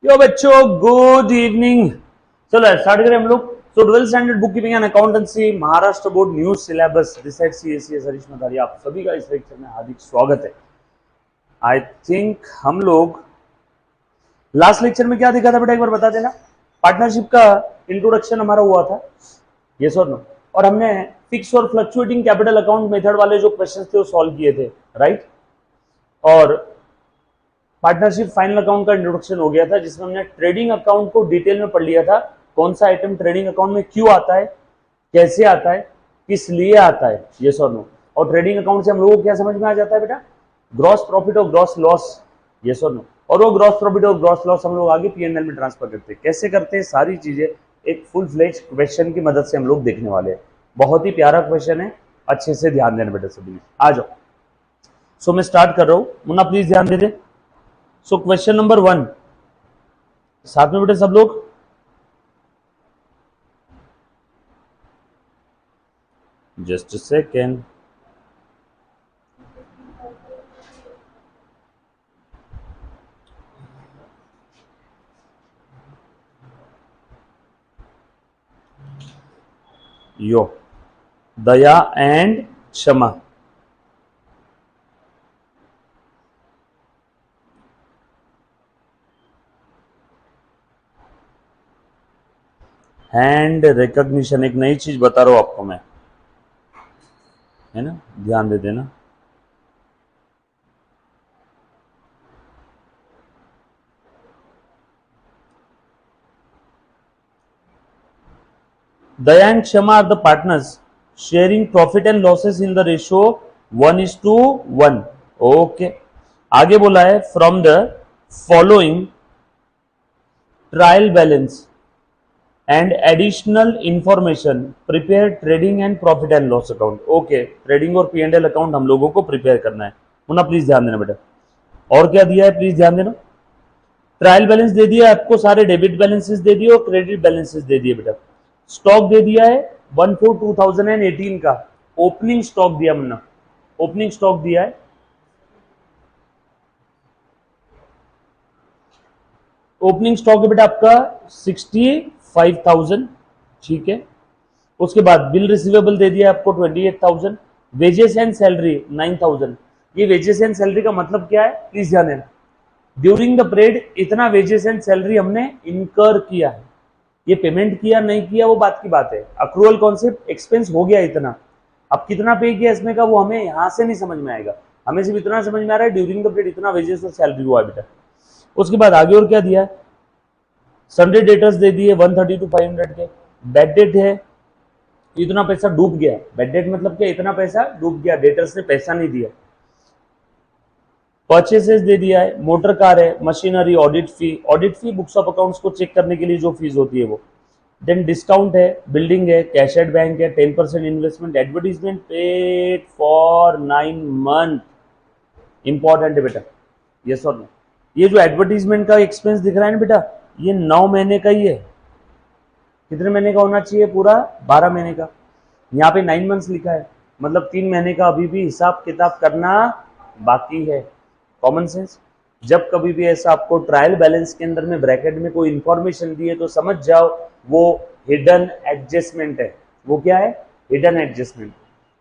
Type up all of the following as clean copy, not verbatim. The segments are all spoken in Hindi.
यो बच्चों, गुड इवनिंग। चलो स्टार्ट करें हम लोग। सो 12th standard book keeping and accountancy Maharashtra board new syllabus decide CSCS Harish मदारी, आप सभी का इस लेक्चर में हार्दिक स्वागत है। आई थिंक हम लोग लास्ट लेक्चर में क्या देखा था बेटा, एक बार बता देना। पार्टनरशिप का इंट्रोडक्शन हमारा हुआ था, यस और नो, और हमने फिक्स और फ्लक्चुएटिंग कैपिटल अकाउंट मेथड वाले जो क्वेश्चन थे वो सॉल्व किए थे, राइट। और पार्टनरशिप फाइनल अकाउंट का इंट्रोडक्शन हो गया था, जिसमें हमने ट्रेडिंग अकाउंट को डिटेल में पढ़ लिया था। कौन सा आइटम ट्रेडिंग अकाउंट में क्यों आता है, कैसे आता है, किस लिए आता है, यस और नो। और ट्रेडिंग अकाउंट से हम लोगों को क्या समझ में आ जाता है बेटा, ग्रॉस प्रॉफिट और ग्रॉस लॉस, यस और नो। और वो ग्रॉस प्रॉफिट और ग्रॉस लॉस हम लोग आगे पीएनएल में ट्रांसफर करते हैं। कैसे करते हैं सारी चीजें एक फुल फ्लेज क्वेश्चन की मदद से हम लोग देखने वाले हैं। बहुत ही प्यारा क्वेश्चन है, अच्छे से ध्यान देना बेटा सभी। आ जाओ। सो मैं स्टार्ट कर रहा हूं, मुन्ना प्लीज ध्यान दे दे। सो क्वेश्चन नंबर 1, साथ में बेटे सब लोग। Just a second. Yo, Daya and क्षमा। हैंड रिकॉग्निशन, एक नई चीज बता रहा हूं आपको मैं, है ना, ध्यान दे देना। Daya and Kshama are the partners sharing profit and losses in the ratio 1:1। Okay, आगे बोला है from the following trial balance and additional information prepare trading and profit and loss account. Okay, trading और पीएनएल अकाउंट हम लोगों को प्रिपेयर करना है। मुन्ना प्लीज ध्यान देना बेटा। और क्या दिया है प्लीज ध्यान देना। ट्रायल बैलेंस दे दिया आपको, सारे डेबिट बैलेंसेस दे दिए और क्रेडिट बैलेंसेस दे दिए बेटा। स्टॉक दे दिया है 1/4/2018 का, ओपनिंग स्टॉक दिया मुन्ना, ओपनिंग स्टॉक दिया है। ओपनिंग स्टॉक है बेटा आपका 65,000, ठीक है। उसके बाद बिल रिसीवेबल दे दिया आपको 28,000, वेजेस एंड सैलरी 9,000। ये वेजेस एंड सैलरी का मतलब क्या है प्लीज ध्यान देना। ड्यूरिंग द पीरियड इतना वेजेस एंड सैलरी हमने इनकर किया है, ये पेमेंट किया नहीं किया वो बात की बात है। अक्रूवल कॉन्सेप्ट, एक्सपेंस हो गया इतना, अब कितना पे किया इसमें का वो हमें यहां से नहीं समझ में आएगा, हमें सिर्फ इतना समझ में आ रहा है ड्यूरिंग द पीरियड इतना वेजेस और सैलरी हुआ बेटा। उसके बाद आगे और क्या दिया है, संडे डेटर्स दे दिए 130 to 500 के। बैड डेट है, इतना पैसा डूब गया। बैड डेट मतलब क्या, इतना पैसा डूब गया, डेटर्स ने पैसा नहीं दिया। परचेसेस दे दिया है, मोटर कार है, machinery, audit fee books of accounts को चेक करने के लिए जो फीस होती है वो। देन डिस्काउंट है, बिल्डिंग है, कैश एट बैंक है, 10% investment, advertisement paid for 9 month. Important है बेटा, यस और नो। ये जो एडवर्टीजमेंट का एक्सपेंस दिख रहा है ना बेटा, ये 9 महीने का ही है। कितने महीने का होना चाहिए, पूरा 12 महीने का। यहाँ पे 9 मंथ्स लिखा है, मतलब 3 महीने का अभी भी हिसाब किताब करना बाकी है। Common sense. जब कभी भी ऐसा आपको ट्रायल बैलेंस के अंदर में ब्रैकेट में कोई इंफॉर्मेशन दी है तो समझ जाओ वो हिडन एडजस्टमेंट है। वो क्या है, हिडन एडजस्टमेंट।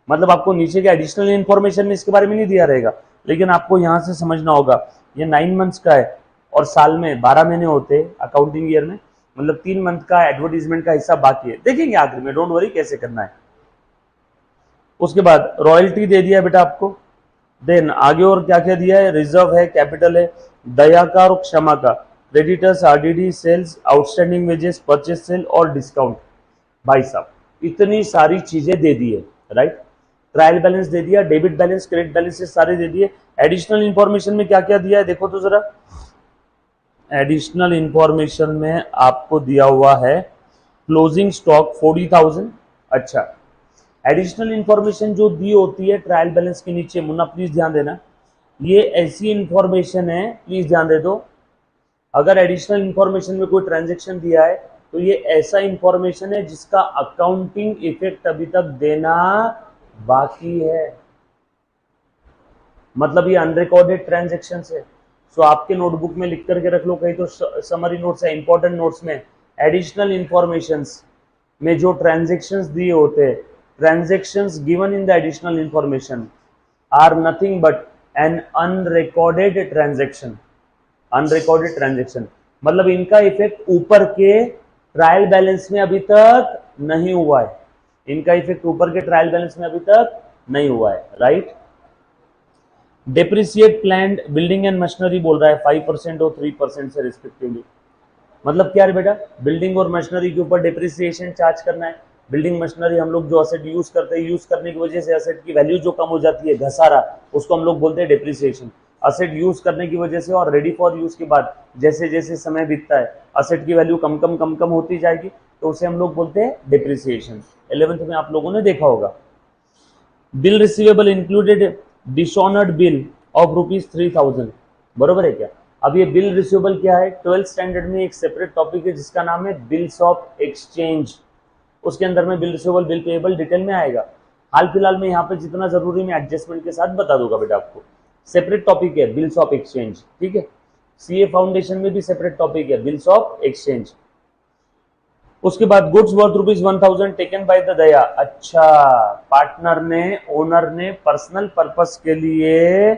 मतलब आपको नीचे के एडिशनल इंफॉर्मेशन में इसके बारे में नहीं दिया रहेगा, लेकिन आपको यहां से समझना होगा ये 9 मंथ्स का है और साल में 12 महीने होते हैं अकाउंटिंग ईयर में, मतलब 3 मंथ का एडवर्टीजमेंट का हिस्सा बाकी है। देखेंगे आखिर में, डोंट वरी कैसे करना है। उसके बाद रॉयल्टी दे दिया बेटा आपको। देन आगे और क्या क्या दिया है, रिजर्व है, कैपिटल है, दया का और क्षमा का, creditors, RDD, sales, outstanding wages, purchase sale और डिस्काउंट। भाई साहब इतनी सारी चीजें दे दी है, राइट। ट्रायल बैलेंस दे दिया, डेबिट बैलेंस, क्रेडिट बैलेंस सारे दे दिए। एडिशनल इंफॉर्मेशन में क्या क्या दिया है देखो तो जरा। एडिशनल इंफॉर्मेशन में आपको दिया हुआ है क्लोजिंग स्टॉक 40,000। अच्छा, एडिशनल इंफॉर्मेशन जो दी होती है ट्रायल बैलेंस के नीचे, मुन्ना प्लीज ध्यान देना, ये ऐसी इंफॉर्मेशन है, प्लीज ध्यान दे दो। अगर एडिशनल इंफॉर्मेशन में कोई ट्रांजैक्शन दिया है तो ये ऐसा इंफॉर्मेशन है जिसका अकाउंटिंग इफेक्ट अभी तक देना बाकी है, मतलब ये अनरिकॉर्डेड ट्रांजैक्शन है। सो आपके नोटबुक में लिख करके रख लो, कहीं तो समरी नोट्स है, इंपॉर्टेंट नोट्स में एडिशनल इंफॉर्मेशंस में जो ट्रांजेक्शन्स दिए होते हैं, transactions given in the additional information are nothing but an unrecorded transaction. Unrecorded transaction मतलब इनका इफेक्ट ऊपर के ट्रायल बैलेंस में अभी तक नहीं हुआ है, इनका इफेक्ट ऊपर के ट्रायल बैलेंस में अभी तक नहीं हुआ है, right. Depreciate planned building and machinery बोल रहा है 5% और 3% से रिस्पेक्टिवली। मतलब क्या है बेटा, बिल्डिंग और मशीनरी के ऊपर डेप्रिसिएशन चार्ज करना है। बिल्डिंग मशीनरी हम लोग जो असेट यूज करते हैं, यूज करने की वजह से असेट की वैल्यू जो कम हो जाती है, घसारा, उसको हम लोग बोलते हैं डेप्रिसिएशन। असेट यूज करने की वजह से और रेडी फॉर यूज के बाद जैसे जैसे समय बीतता है असेट की वैल्यू कम कम होती जाएगी, तो उसे हम लोग बोलते हैं डेप्रिसिएशन। 11th में आप लोगों ने देखा होगा। Bill receivable included dishonoured bill of ₹3000, बरोबर है क्या। अब ये बिल रिसीवेबल क्या है, 12th स्टैंडर्ड में एक सेपरेट टॉपिक है जिसका नाम है बिल्स ऑफ एक्सचेंज। उसके अंदर में bill receivable, bill payable detail में आएगा। हाल फिलहाल में यहाँ पे जितना जरूरी मैं एडजस्टमेंट के साथ बता दूंगा बेटा आपको। सेपरेट टॉपिक है बिल्स ऑफ एक्सचेंज, ठीक है। सीए फाउंडेशन में भी सेपरेट टॉपिक है बिल्स ऑफ एक्सचेंज। उसके बाद goods worth ₹1000 taken by the Daya. अच्छा, पार्टनर ने, ओनर ने पर्सनल पर्पस के लिए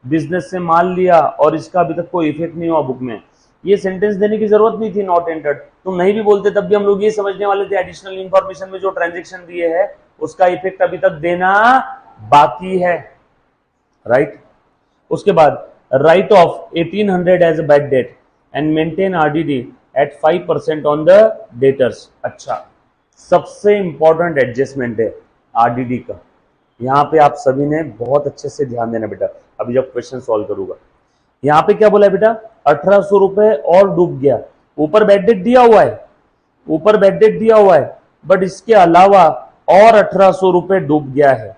बिजनेस से माल लिया और इसका अभी तक कोई इफेक्ट नहीं हुआ बुक में। ये सेंटेंस देने की जरूरत नहीं थी, नॉट एंटर्ड। तुम नहीं भी बोलते तब भी हम लोग ये समझने वाले थे एडिशनल इंफॉर्मेशन में जो ट्रांजेक्शन दिए है उसका इफेक्ट अभी तक देना बाकी है, राइट। उसके बाद write off 1800 as a bad debt and maintain RDD at 5% on the debtors. अच्छा, सबसे इंपॉर्टेंट एडजस्टमेंट है आरडीडी का। यहाँ पे आप सभी ने बहुत अच्छे से ध्यान देना बेटा, अभी जब क्वेश्चन सॉल्व करूंगा। यहाँ पे क्या बोला है बेटा, 1800 रुपए और डूब गया। ऊपर बैड डेट दिया हुआ है, ऊपर बैड डेट दिया हुआ है, बट इसके अलावा और 1800 रुपए डूब गया है।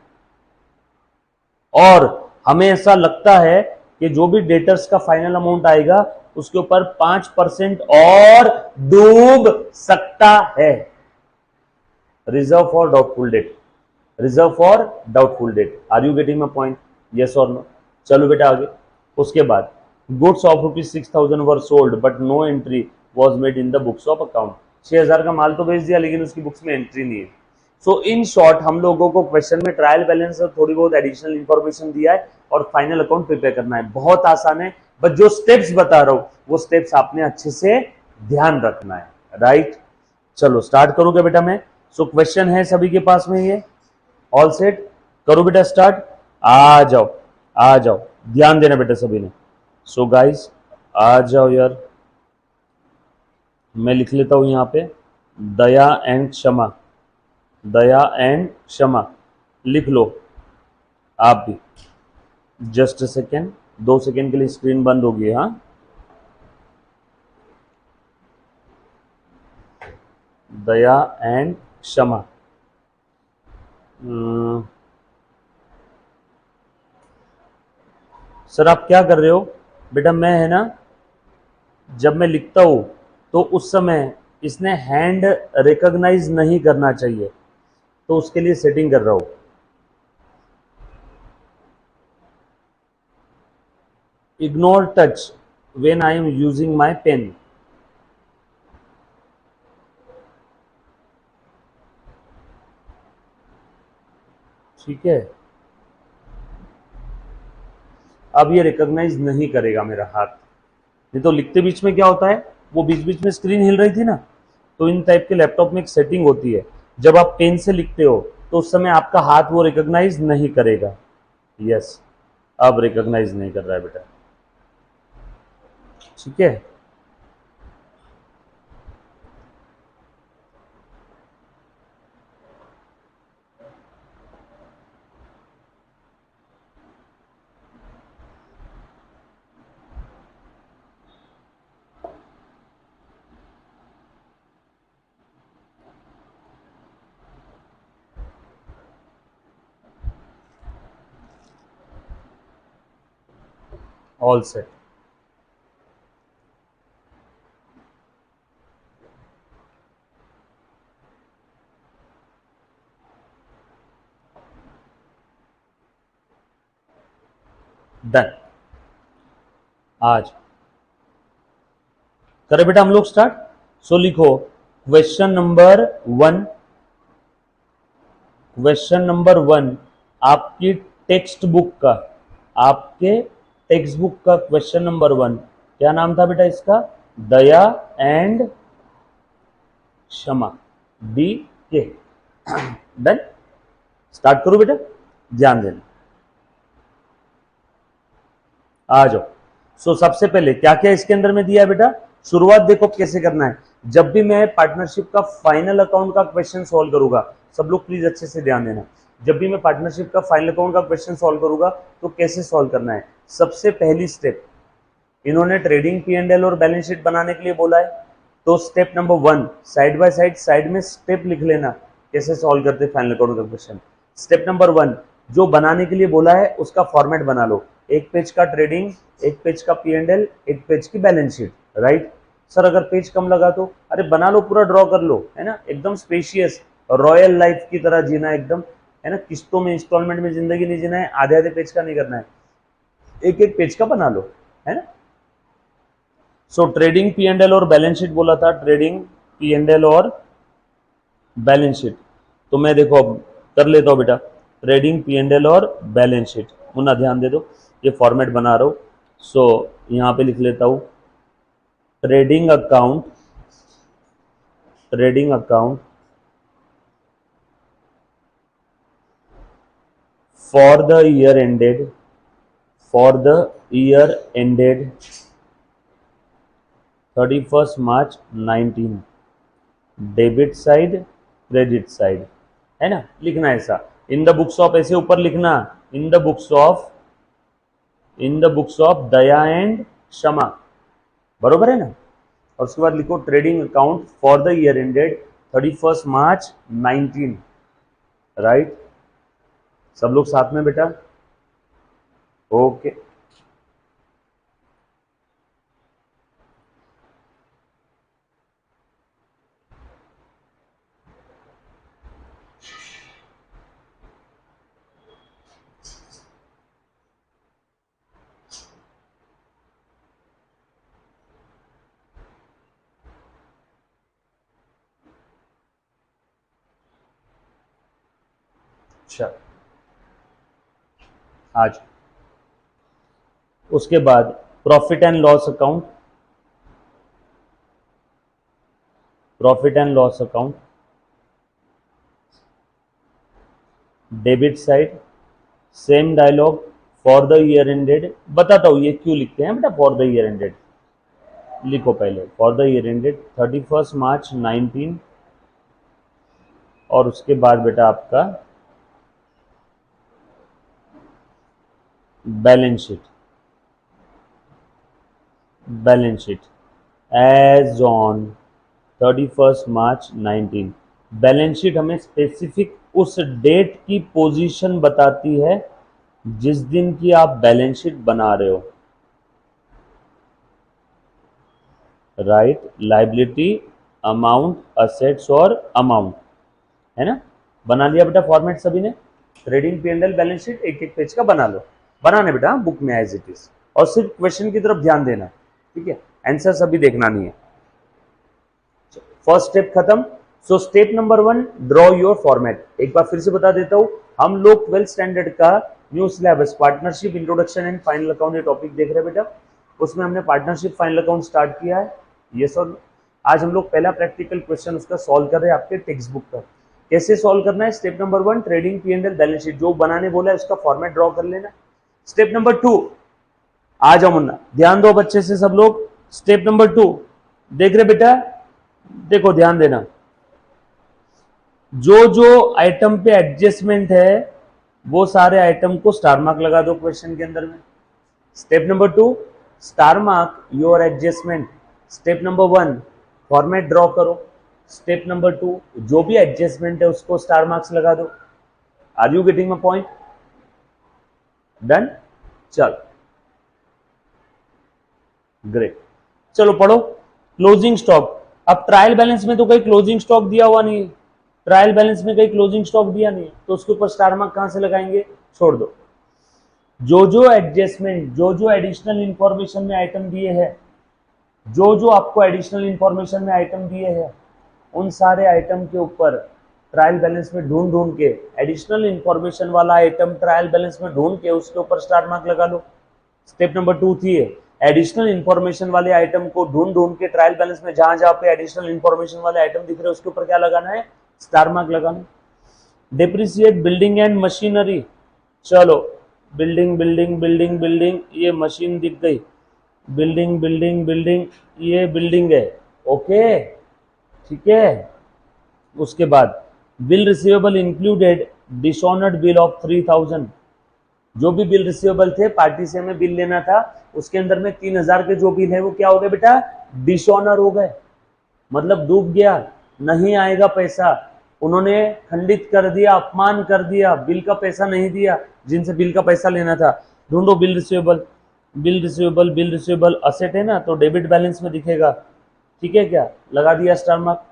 और हमें ऐसा लगता है कि जो भी डेटर्स का फाइनल अमाउंट आएगा उसके ऊपर 5% और डूब सकता है। Reserve for doubtful debt, reserve for doubtful debt. Are you getting my point, yes और नो। चलो बेटा आगे। उसके बाद goods of ₹6000 were sold but no entry was made in the books of account. 6000 का माल तो बेच दिया लेकिन उसकी बुक्स में एंट्री नहीं है। सो इन शॉर्ट हम लोगों को क्वेश्चन में ट्रायल बैलेंस और थोड़ी बहुत एडिशनल इंफॉर्मेशन दिया है और फाइनल अकाउंट प्रिपेयर करना है। बहुत आसान है, बट जो स्टेप्स बता रहा हूं वो स्टेप्स आपने अच्छे से ध्यान रखना है, राइट। चलो स्टार्ट करूंगा बेटा मैं। सो क्वेश्चन है सभी के पास में, ये ऑल सेट, करो बेटा स्टार्ट। आ जाओ, आ जाओ, ध्यान देना बेटा सभी ने। सो गाइस आ जाओ यार, मैं लिख लेता हूं यहां पे दया एंड क्षमा, दया एंड क्षमा लिख लो आप भी। जस्ट सेकेंड, 2 सेकेंड के लिए स्क्रीन बंद होगी। हाँ, दया एंड क्षमा। सर आप क्या कर रहे हो बेटा, मैं है ना जब मैं लिखता हूं तो उस समय इसने हैंड रिकॉग्नाइज नहीं करना चाहिए, तो उसके लिए सेटिंग कर रहा हूं। Ignore touch when I am using my pen. ठीक है, अब ये रिकॉग्नाइज नहीं करेगा मेरा हाथ। नहीं तो लिखते बीच में क्या होता है, वो बीच बीच में स्क्रीन हिल रही थी ना, तो इन टाइप के लैपटॉप में एक सेटिंग होती है, जब आप पेन से लिखते हो तो उस समय आपका हाथ वो रिकॉग्नाइज नहीं करेगा। यस, अब रिकॉग्नाइज नहीं कर रहा है बेटा, ठीक है। All set, done. आज करें बेटा हम लोग स्टार्ट। सो लिखो क्वेश्चन नंबर 1। क्वेश्चन नंबर 1 आपकी टेक्स्ट बुक का, आपके टेक्स्ट बुक का क्वेश्चन नंबर 1 क्या नाम था बेटा इसका? दया एंड क्षमा, डी के। डन। स्टार्ट करो बेटा, ध्यान देना। आ जाओ। सो सबसे पहले क्या क्या इसके अंदर में दिया है बेटा? शुरुआत देखो कैसे करना है। जब भी मैं पार्टनरशिप का फाइनल अकाउंट का क्वेश्चन सॉल्व करूंगा, सब लोग प्लीज अच्छे से ध्यान देना। जब भी मैं पार्टनरशिप का फाइनल अकाउंट का क्वेश्चन सॉल्व करूंगा तो कैसे सॉल्व करना है। सबसे पहली स्टेप, इन्होंने ट्रेडिंग P&L और बैलेंस शीट बनाने के लिए बोला है, तो step number 1 side by side में स्टेप लिख लेना कैसे सॉल्व करते फाइनल अकाउंट का क्वेश्चन। स्टेप नंबर 1 जो बनाने के लिए बोला है उसका फॉर्मेट बना लो, एक पेज का ट्रेडिंग, एक पेज का P&L, एक पेज की बैलेंस शीट। राइट सर, अगर पेज कम लगा तो अरे बना लो, पूरा ड्रॉ कर लो, है ना, एकदम स्पेशियस रॉयल लाइफ की तरह जीना एकदम, है ना, किस्तों में इंस्टॉलमेंट में जिंदगी नहीं जीना है, आधे आधे पेज का नहीं करना है, एक एक पेज का बना लो, है ना। सो ट्रेडिंग P&L और बैलेंस शीट बोला था, ट्रेडिंग P&L और बैलेंस शीट। तो मैं देखो अब कर लेता हूँ बेटा, ट्रेडिंग P&L और बैलेंस शीट। मुन्ना ध्यान दे दो, ये फॉर्मेट बना रहा हूँ। सो यहाँ पे लिख लेता हूँ trading account, trading account for the year ended, for the year ended 31 March 19, debit side credit side, है ना, लिखना ऐसा। इन द बुक्स ऑफ ऐसे ऊपर लिखना, इन the books of, in the books of Daya and क्षमा, बरोबर है ना। और उसके बाद लिखो trading account for the year ended 31 March 19। Right, सब लोग साथ में बेटा, ओके। अच्छा, आज उसके बाद profit and loss account, profit and loss account debit side, same dialogue for the year ended. बताता हूं ये क्यों लिखते हैं बेटा फॉर द ईयर एंडेड। लिखो पहले for the year ended 31 March 19, और उसके बाद बेटा आपका balance sheet, balance sheet as on 31 March 19। Balance sheet हमें स्पेसिफिक उस डेट की पोजीशन बताती है जिस दिन की आप बैलेंस शीट बना रहे हो। राइट, लायबिलिटी, अमाउंट, असेट्स और अमाउंट, है ना। बना लिया बेटा फॉर्मेट सभी ने। ट्रेडिंग P&L बैलेंस शीट एक एक पेज का बना लो, बनाने बेटा बुक में एज इट इज, और सिर्फ क्वेश्चन की तरफ ध्यान देना, ठीक है, आंसर सभी देखना नहीं है। फर्स्ट स्टेप खत्म। So step number 1 draw your format. एक बार फिर से बता देता हूं, हम लोग 12th स्टैंडर्ड का new syllabus partnership introduction and final account ये टॉपिक देख रहे हैं बेटा, उसमें हमने पार्टनरशिप फाइनल अकाउंट स्टार्ट किया है। ये सर आज हम लोग पहला प्रैक्टिकल क्वेश्चन उसका सॉल्व कर रहे हैं आपके टेक्स्ट बुक का। कैसे सॉल्व करना है? Step number 1 trading P&L balance sheet जो बनाने बोला है उसका फॉर्मेट ड्रॉ कर लेना। स्टेप नंबर 2, आ जाओ मुन्ना, ध्यान दो बच्चे से सब लोग। स्टेप नंबर 2 देख रहे बेटा, देखो ध्यान देना, जो जो आइटम पे एडजस्टमेंट है वो सारे आइटम को स्टार मार्क लगा दो क्वेश्चन के अंदर में। Step number 2 star mark your adjustment. Step number 1 format draw करो। स्टेप नंबर 2 जो भी एडजस्टमेंट है उसको स्टार मार्क्स लगा दो। Are you getting my point? Done, चलो ग्रेट। चलो पढ़ो क्लोजिंग स्टॉक। अब ट्रायल बैलेंस में तो कोई क्लोजिंग स्टॉक दिया हुआ नहीं है, ट्रायल बैलेंस में कहीं क्लोजिंग स्टॉक दिया नहीं है, तो उसके ऊपर स्टार मार्क कहां से लगाएंगे? छोड़ दो। जो एडजस्टमेंट, जो एडिशनल इंफॉर्मेशन में आइटम दिए हैं, जो आपको एडिशनल इंफॉर्मेशन में आइटम दिए हैं, उन सारे आइटम के ऊपर ट्रायल बैलेंस में ढूंढ ढूंढ के, एडिशनल इंफॉर्मेशन वाला आइटम ट्रायल बैलेंस में ढूंढ के उसके ऊपर स्टार मार्क लगा लो। स्टेप नंबर 2 थी ये, एडिशनल इंफॉर्मेशन वाले आइटम को ढूंढ ढूंढ के ट्रायल बैलेंस में जहां जहां पे एडिशनल इंफॉर्मेशन वाले आइटम दिख रहे हैं उसके ऊपर क्या लगाना है, स्टार मार्क लगाना। डिप्रिसिएट बिल्डिंग एंड मशीनरी, चलो बिल्डिंग बिल्डिंग बिल्डिंग बिल्डिंग, ये मशीन दिख गई, बिल्डिंग बिल्डिंग बिल्डिंग, ये बिल्डिंग है, ओके ठीक है। उसके बाद bill receivable included dishonoured bill of 3000, जो भी बिल रिसीवेबल थे, पार्टी से हमें बिल लेना था, उसके अंदर में 3000 के जो बिल है वो क्या हो गए बेटा, डिसऑनर हो गए, मतलब डूब गया, नहीं आएगा पैसा, उन्होंने खंडित कर दिया, अपमान कर दिया, बिल का पैसा नहीं दिया जिनसे बिल का पैसा लेना था। ढूंढो bill receivable, bill receivable, bill receivable asset है ना, तो डेबिट बैलेंस में दिखेगा, ठीक है क्या, लगा दिया स्टार मार्क।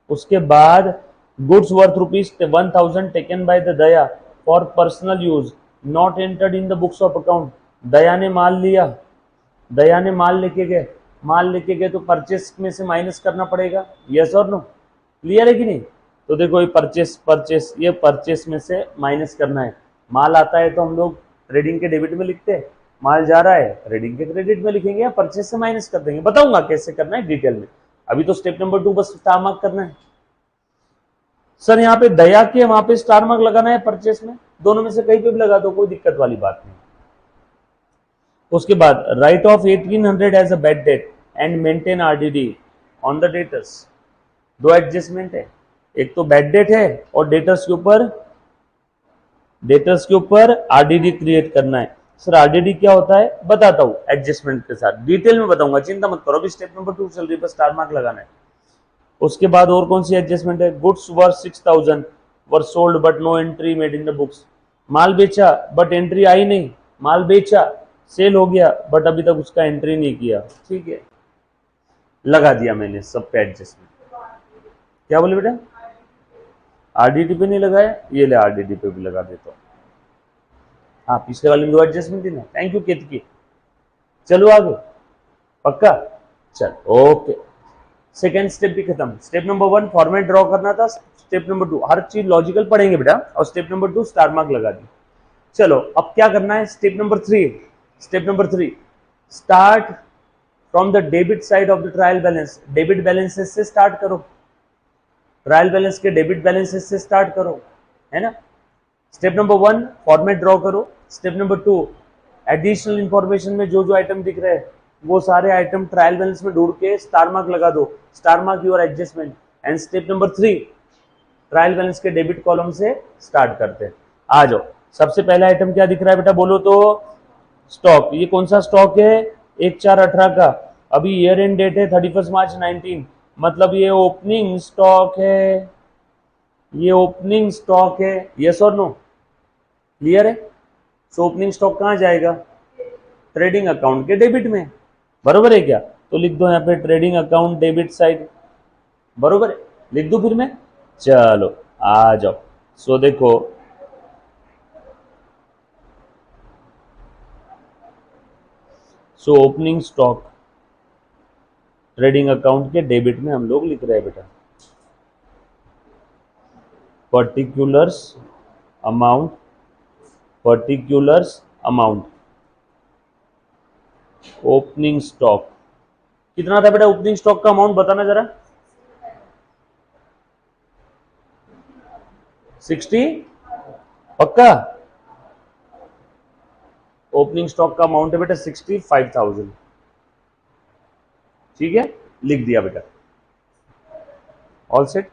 उसके बाद goods worth ₹1000 taken by the Daya for personal use not entered in the books of account, Daya ने माल लिया, दया ने माल लेके गए, माल लेके गए तो परचेस में से माइनस करना पड़ेगा, यस और नो, क्लियर है कि नहीं। तो देखो ये परचेस, परचेस, ये परचेस में से माइनस करना है, माल आता है तो हम लोग ट्रेडिंग के डेबिट में लिखते हैं, माल जा रहा है ट्रेडिंग के क्रेडिट में लिखेंगे या परचेस से माइनस कर देंगे, बताऊंगा कैसे करना है डिटेल में, अभी तो स्टेप नंबर 2 बस स्टार मार्क करना है। सर यहाँ पे दया के वहां पे स्टार मार्क लगाना है परचेस में, दोनों में से कहीं पे भी लगा दो, कोई दिक्कत वाली बात नहीं। उसके बाद write off 1800 as a bad debt and maintain RDD on the debtors, दो एडजस्टमेंट है, एक तो बैड डेट है और डेटर्स के ऊपर आरडीडी क्रिएट करना है। सर आरडीडी क्या होता है बताता हूँ एडजस्टमेंट के साथ, डिटेल में बताऊंगा, चिंता मत करो, अभी स्टेप नंबर 2 चल रही है, बस स्टार मार्क लगाना है। उसके बाद और कौन सी एडजस्टमेंट है, goods worth 6000 were sold but no entry made in the books, माल बेचा बट एंट्री आई नहीं, माल बेचा सेल हो गया बट अभी तक उसका एंट्री नहीं किया, ठीक है, लगा दिया मैंने सब पे एडजस्टमेंट। क्या बोले बेटा, आरडीटी पे नहीं लगाया, ये ले आरडीटी पे भी लगा देता हूँ, हाँ पिछले वाले में 2 एडजस्टमेंट थी ना, थैंक यू केतकी। चलो आगे, पक्का, चल ओके। सेकेंड स्टेप भी खत्म, स्टेप नंबर 1 फॉर्मेट ड्रॉ करना था, स्टेप नंबर 2 हर चीज लॉजिकल पढ़ेंगे बेटा, और स्टेप नंबर 2 स्टार मार्क लगा दी। चलो अब क्या करना है, step number 3, step number 3 start from the debit side of the trial balance, debit balances से स्टार्ट करो, ट्रायल बैलेंस के डेबिट बैलेंसेस से स्टार्ट करो, है ना। स्टेप नंबर 1 फॉर्मेट ड्रॉ करो, स्टेप नंबर 2 एडिशनल इंफॉर्मेशन में जो आइटम दिख रहे हैं वो सारे आइटम ट्रायल बैलेंस में ढूंढ के स्टार मार्क लगा दो, star mark your adjustment. And step number 3 trial balance के डेबिट कॉलम से स्टार्ट करते हैं। आ जाओ, सबसे पहला आइटम क्या दिख रहा है बेटा बोलो तो, स्टॉक, ये कौन सा स्टॉक है, 1/4/18 का, अभी ईयर एंड डेट है 31 मार्च 19, मतलब ये ओपनिंग स्टॉक है, ये ओपनिंग स्टॉक है, यस और नो, क्लियर है। सो ओपनिंग स्टॉक कहां जाएगा, ट्रेडिंग अकाउंट के डेबिट में, बरोबर है क्या, तो लिख दो यहाँ पे ट्रेडिंग अकाउंट डेबिट साइड, बरोबर है, लिख दो फिर मैं, चलो आ जाओ। सो देखो so opening stock trading account के डेबिट में हम लोग लिख रहे हैं बेटा, particulars amount, particulars amount, opening stock कितना था बेटा, ओपनिंग स्टॉक का अमाउंट बताना जरा, 60, पक्का, ओपनिंग स्टॉक का अमाउंट है बेटा 65,000, ठीक है, लिख दिया बेटा, ऑल सेट,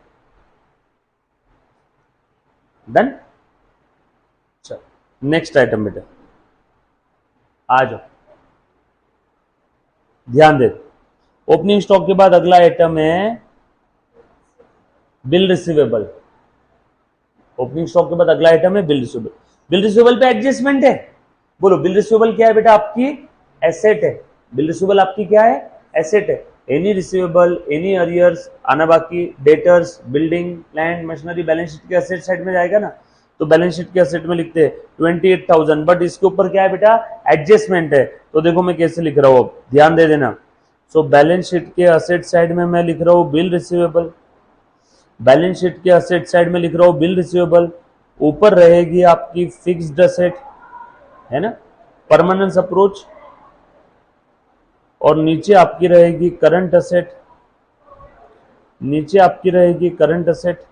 डन। चलो नेक्स्ट आइटम बेटा, आ जाओ, ध्यान दे, ओपनिंग स्टॉक के बाद अगला आइटम है बिल रिसीवेबल, ओपनिंग स्टॉक के बाद अगला आइटम है बिल रिसीवेबल, बिल रिसीवेबल पे एडजस्टमेंट है, बोलो बिल रिसीवेबल क्या है बेटा, आपकी एसेट है, बिल रिसीवेबल आपकी क्या है, एसेट है, एनी रिसीवेबल, एनी अरियर्स, आना बाकी, debtors, building, land, machinery, balance sheet के एसेट साइड में जाएगा ना, तो बैलेंस शीट के असेट में लिखते हैं 28,000, बट इसके ऊपर क्या है बेटा, एडजस्टमेंट है। तो देखो मैं कैसे लिख रहा हूँ, ध्यान दे देना। सो बैलेंस शीट के असेट साइड में मैं लिख रहा हूँ बिल रिसीवेबल, बैलेंस शीट के असेट साइड में लिख रहा हूँ बिल रिसीवेबल, ऊपर रहेगी आपकी फिक्स्ड असेट, है ना, परमानेंस अप्रोच, और नीचे आपकी रहेगी करंट असेट, नीचे आपकी रहेगी करंट असेट,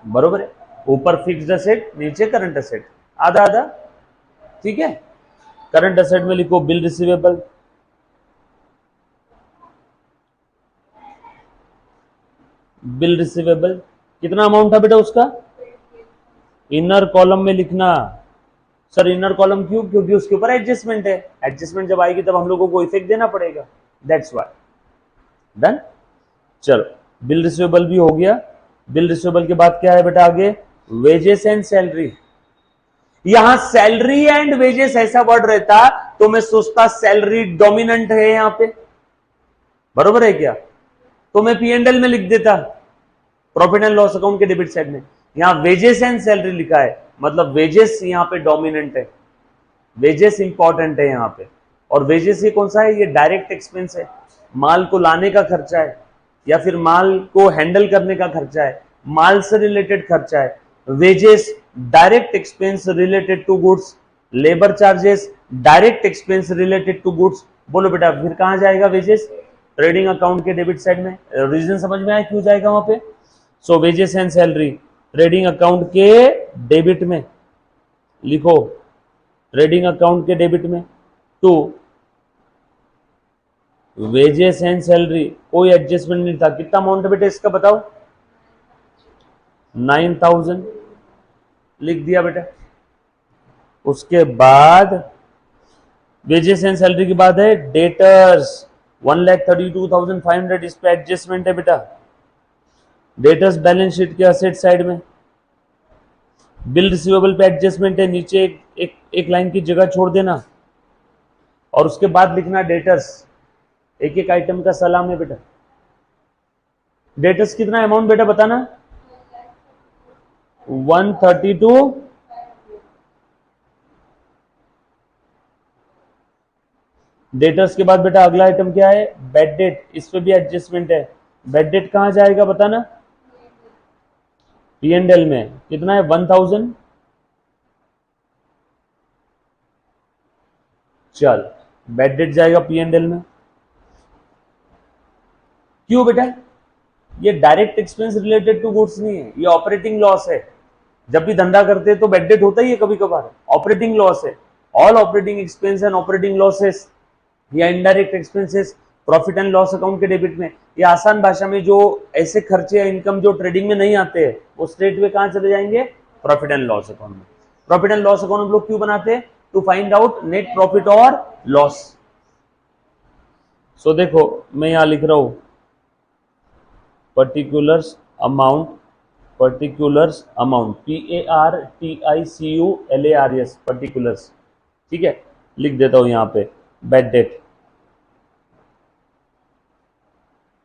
बरोबर है, ऊपर फिक्स्ड असेट नीचे करंट असेट, आधा आधा, ठीक है। करंट असेट में लिखो बिल रिसीवेबल, बिल रिसीवेबल कितना अमाउंट था बेटा उसका, इनर कॉलम में लिखना। सर इनर कॉलम क्यों, क्योंकि उसके ऊपर एडजस्टमेंट है, एडजस्टमेंट जब आएगी तब हम लोगों को इफेक्ट देना पड़ेगा, दैट्स व्हाई। डन, चलो बिल रिसीवेबल भी हो गया। बिल रिसीवेबल के बाद क्या है बेटा आगे, वेजेस एंड सैलरी। यहां सैलरी एंड वेजेस ऐसा वर्ड रहता तो मैं सोचता सैलरी डोमिनेंट है यहां पे, बरोबर है क्या, तो मैं P&L में लिख देता, प्रॉफिट एंड लॉस अकाउंट के डेबिट साइड में। यहां वेजेस एंड सैलरी लिखा है, मतलब वेजेस यहां पे डोमिनेंट है, वेजेस इंपॉर्टेंट है यहां पे। और वेजेस ये कौन सा है, ये डायरेक्ट एक्सपेंस है, माल को लाने का खर्चा है या फिर माल को हैंडल करने का खर्चा है, माल से रिलेटेड खर्चा है। Wages direct expense related to goods, labour charges direct expense related to goods. बोलो बेटा फिर कहां जाएगा वेजेस, ट्रेडिंग अकाउंट के डेबिट साइड में। रीजन समझ में आया क्यों जाएगा वहां पे। So wages and salary trading account के डेबिट में लिखो, ट्रेडिंग अकाउंट के डेबिट में टू वेजेस एंड सैलरी, कोई एडजस्टमेंट नहीं था। कितना अमाउंट है बेटा इसका बताओ, 9,000 लिख दिया बेटा। उसके बाद वेजेस एंड सैलरी के बाद है डेटर्स 1,32,500, इस पे एडजस्टमेंट है बेटा। डेटर्स बैलेंस शीट के असेट साइड में, बिल रिसीवेबल पे एडजस्टमेंट है, नीचे एक लाइन की जगह छोड़ देना और उसके बाद लिखना डेटर्स, एक एक आइटम का सलाम है बेटा। डेटर्स कितना अमाउंट बेटा बताना, 132, डेटर्स के बाद बेटा अगला आइटम क्या है, बेड डेट, इस पे भी एडजस्टमेंट है। बेड डेट कहां जाएगा बताना, P&L में कितना है 1,000, चल बेड डेट जाएगा P&L में। क्यों बेटा, ये direct expense related to goods नहीं है, ये ऑपरेटिंग लॉस है। जब भी धंधा करते हैं तो बेड डेट होता ही है कभी कभार, ऑपरेटिंग लॉस है। All operating expense and operating losses या indirect expenses profit and loss account के डेबिट में। ये आसान भाषा में जो ऐसे खर्चे या इनकम जो ट्रेडिंग में नहीं आते हैं वो स्ट्रेट वे कहां चले जाएंगे, प्रॉफिट एंड लॉस अकाउंट में। प्रॉफिट एंड लॉस अकाउंट हम लोग क्यों बनाते हैं, to find out net profit और लॉस। सो देखो मैं यहां लिख रहा हूं particulars amount, particulars amount, PARTICULARS, particulars, ठीक है, लिख देता हूं यहां पे बेड डेट।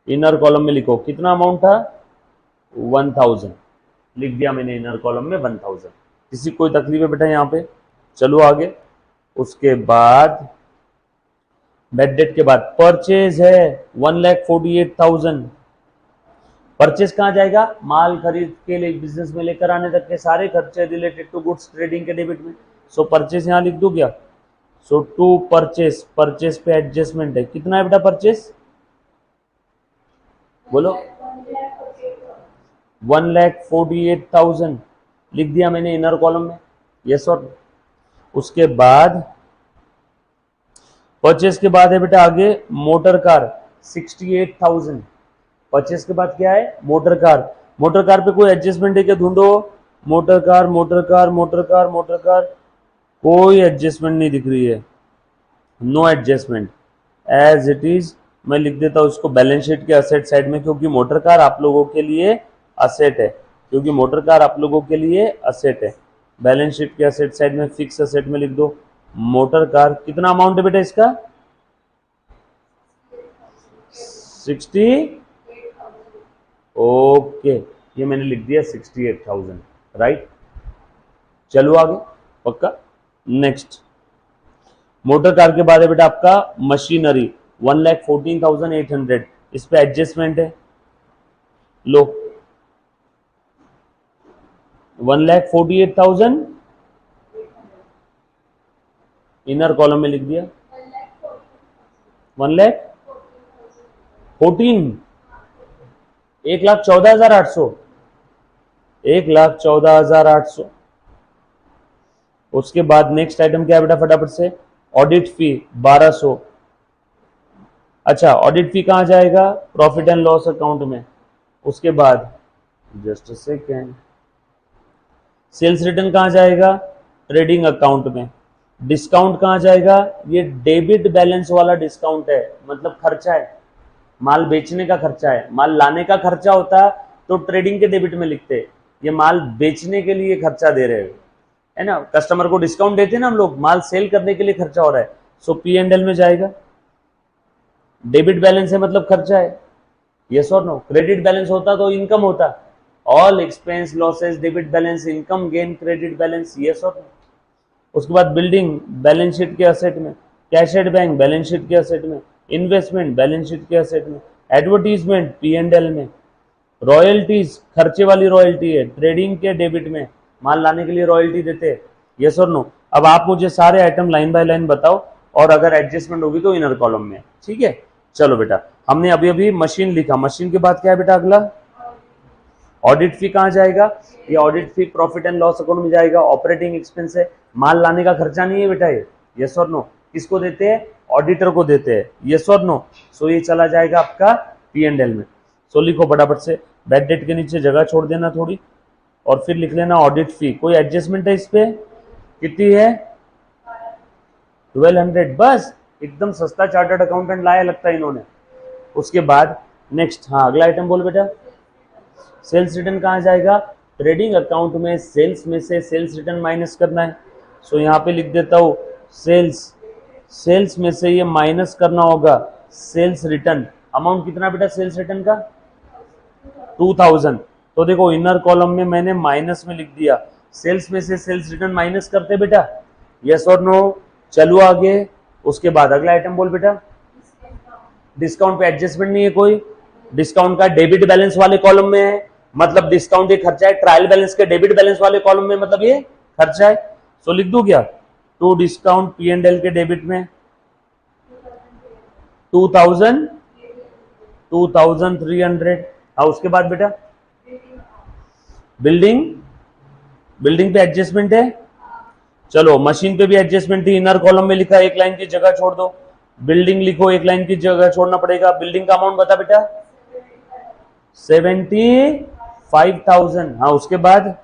इनर कॉलम में लिखो कितना अमाउंट था, 1,000 लिख दिया मैंने इनर कॉलम में 1,000। किसी कोई तकलीफ है बेटा यहाँ पे, चलो आगे। उसके बाद बेड डेट के बाद परचेज है 1,48,000। परचेज कहां जाएगा, माल खरीद के लिए बिजनेस में लेकर आने तक के सारे खर्चे रिलेटेड टू गुड्स ट्रेडिंग के डेबिट में। सो परचेज यहां लिख दो क्या, सो टू परचेज, परचेज पे एडजस्टमेंट है, कितना है बेटा परचेज बोलो, 1,48,000 लिख दिया मैंने इनर कॉलम में, यस और। उसके बाद परचेज के बाद है बेटा आगे मोटर कार 68,000। परचेज के बाद क्या है, मोटर कार। मोटर कार पे कोई एडजस्टमेंट है क्या ढूंढो, motor car motor car motor car motor car, कोई एडजस्टमेंट नहीं दिख रही है, no adjustment, as it is. मैं लिख देता हूं इसको बैलेंस शीट के असेट साइड में, क्योंकि मोटर कार आप लोगों के लिए असेट है, क्योंकि मोटर कार आप लोगों के लिए असेट है। बैलेंस शीट के असेट साइड में फिक्स असेट में लिख दो मोटर कार। कितना अमाउंट है बेटा इसका, 60, ओके, ये मैंने लिख दिया 68,000, राइट। चलो आगे, पक्का। नेक्स्ट, मोटर कार के बाद है बेटा आपका मशीनरी 1,14,800, इस पे एडजस्टमेंट है, लो 1,48,000 इनर कॉलम में लिख दिया, 1,14,000, 1,14,800, 1,14,800। उसके बाद नेक्स्ट आइटम क्या है बेटा, फटाफट से, ऑडिट फी 1,200। अच्छा, ऑडिट फी कहां जाएगा, प्रॉफिट एंड लॉस अकाउंट में। उसके बाद just a second, sales return कहां जाएगा, ट्रेडिंग अकाउंट में। डिस्काउंट कहां जाएगा, ये डेबिट बैलेंस वाला डिस्काउंट है, मतलब खर्चा है, माल बेचने का खर्चा है। माल लाने का खर्चा होता तो ट्रेडिंग के डेबिट में लिखते, ये माल बेचने के लिए खर्चा दे रहे है ना, कस्टमर को डिस्काउंट देते हैं ना हम लोग, माल सेल करने के लिए खर्चा हो रहा है, सो P&L में जाएगा। डेबिट बैलेंस है मतलब खर्चा है, यस और नो। क्रेडिट बैलेंस होता तो इनकम होता, all expense losses debit balance, income gain credit balance, yes और नो। उसके बाद बिल्डिंग बैलेंस शीट के असेट में, cash at bank balance sheet के असेट में, इन्वेस्टमेंट बैलेंस शीट के असेट में, एडवर्टीजमेंट P&L में, रॉयल्टीज खर्चे वाली रॉयल्टी है, ट्रेडिंग के डेबिट में, माल लाने के लिए रॉयल्टी देते हैं, यस और नो। अब आप मुझे सारे आइटम लाइन बाय लाइन बताओ, और अगर एडजस्टमेंट होगी तो इनर कॉलम में, ठीक है। चलो बेटा, हमने अभी अभी मशीन लिखा, मशीन के बाद क्या है बेटा अगला, ऑडिट फी कहां जाएगा, ये audit fee profit and loss account में जाएगा। ऑपरेटिंग एक्सपेंस है, माल लाने का खर्चा नहीं है बेटा ये, यस और नो। किसको देते हैं, ऑडिटर को देते हैं, यस और नो। सो ये चला जाएगा आपका P&L में। सो लिखो फटाफट से, बैड डेट के नीचे जगह छोड़ देना थोड़ी, और फिर लिख लेना ऑडिट फी। कोई एडजस्टमेंट है इस पे, कितनी है, 1200, बस एकदम सस्ता चार्टर्ड अकाउंटेंट लाया लगता है इन्होंने। उसके बाद नेक्स्ट, हाँ अगला आइटम बोल बेटा, सेल्स रिटर्न कहां जाएगा, ट्रेडिंग अकाउंट में सेल्स में से सेल्स रिटर्न माइनस करना है। सो यहाँ पे लिख देता हूं सेल्स में से ये माइनस करना होगा सेल्स रिटर्न। अमाउंट कितना बेटा सेल्स रिटर्न का, 2000। तो देखो इनर कॉलम में मैंने माइनस में लिख दिया, सेल्स में से सेल्स रिटर्न माइनस करते बेटा, यस और नो। चलो आगे, उसके बाद अगला आइटम बोल बेटा, डिस्काउंट पे एडजस्टमेंट नहीं है कोई, डिस्काउंट का डेबिट बैलेंस वाले कॉलम में है, मतलब डिस्काउंट ये खर्चा है। ट्रायल बैलेंस के डेबिट बैलेंस वाले कॉलम में, मतलब ये खर्चा है। सो लिख दूं क्या, टू डिस्काउंट P&L के डेबिट में 2300। हाँ उसके बाद बेटा बिल्डिंग पे एडजस्टमेंट है। चलो मशीन पे भी एडजस्टमेंट थी, इनर कॉलम में लिखा, एक लाइन की जगह छोड़ दो, बिल्डिंग लिखो, एक लाइन की जगह छोड़ना पड़ेगा। बिल्डिंग का अमाउंट बता बेटा, 75,000। हाँ उसके बाद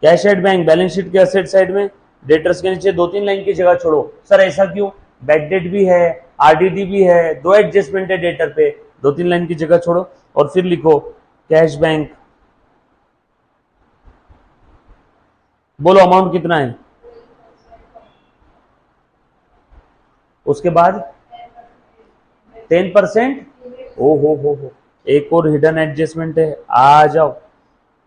cash at bank balance sheet के असेट साइड में, डेटर्स के नीचे 2-3 लाइन की जगह छोड़ो। सर ऐसा क्यों, बैड डेट भी है, RDD भी है, 2 एडजस्टमेंट है डेटर पे, 2-3 लाइन की जगह छोड़ो और फिर लिखो कैश बैंक। बोलो अमाउंट कितना है, उसके बाद 10%। ओ हो, एक और हिडन एडजस्टमेंट है, आ जाओ।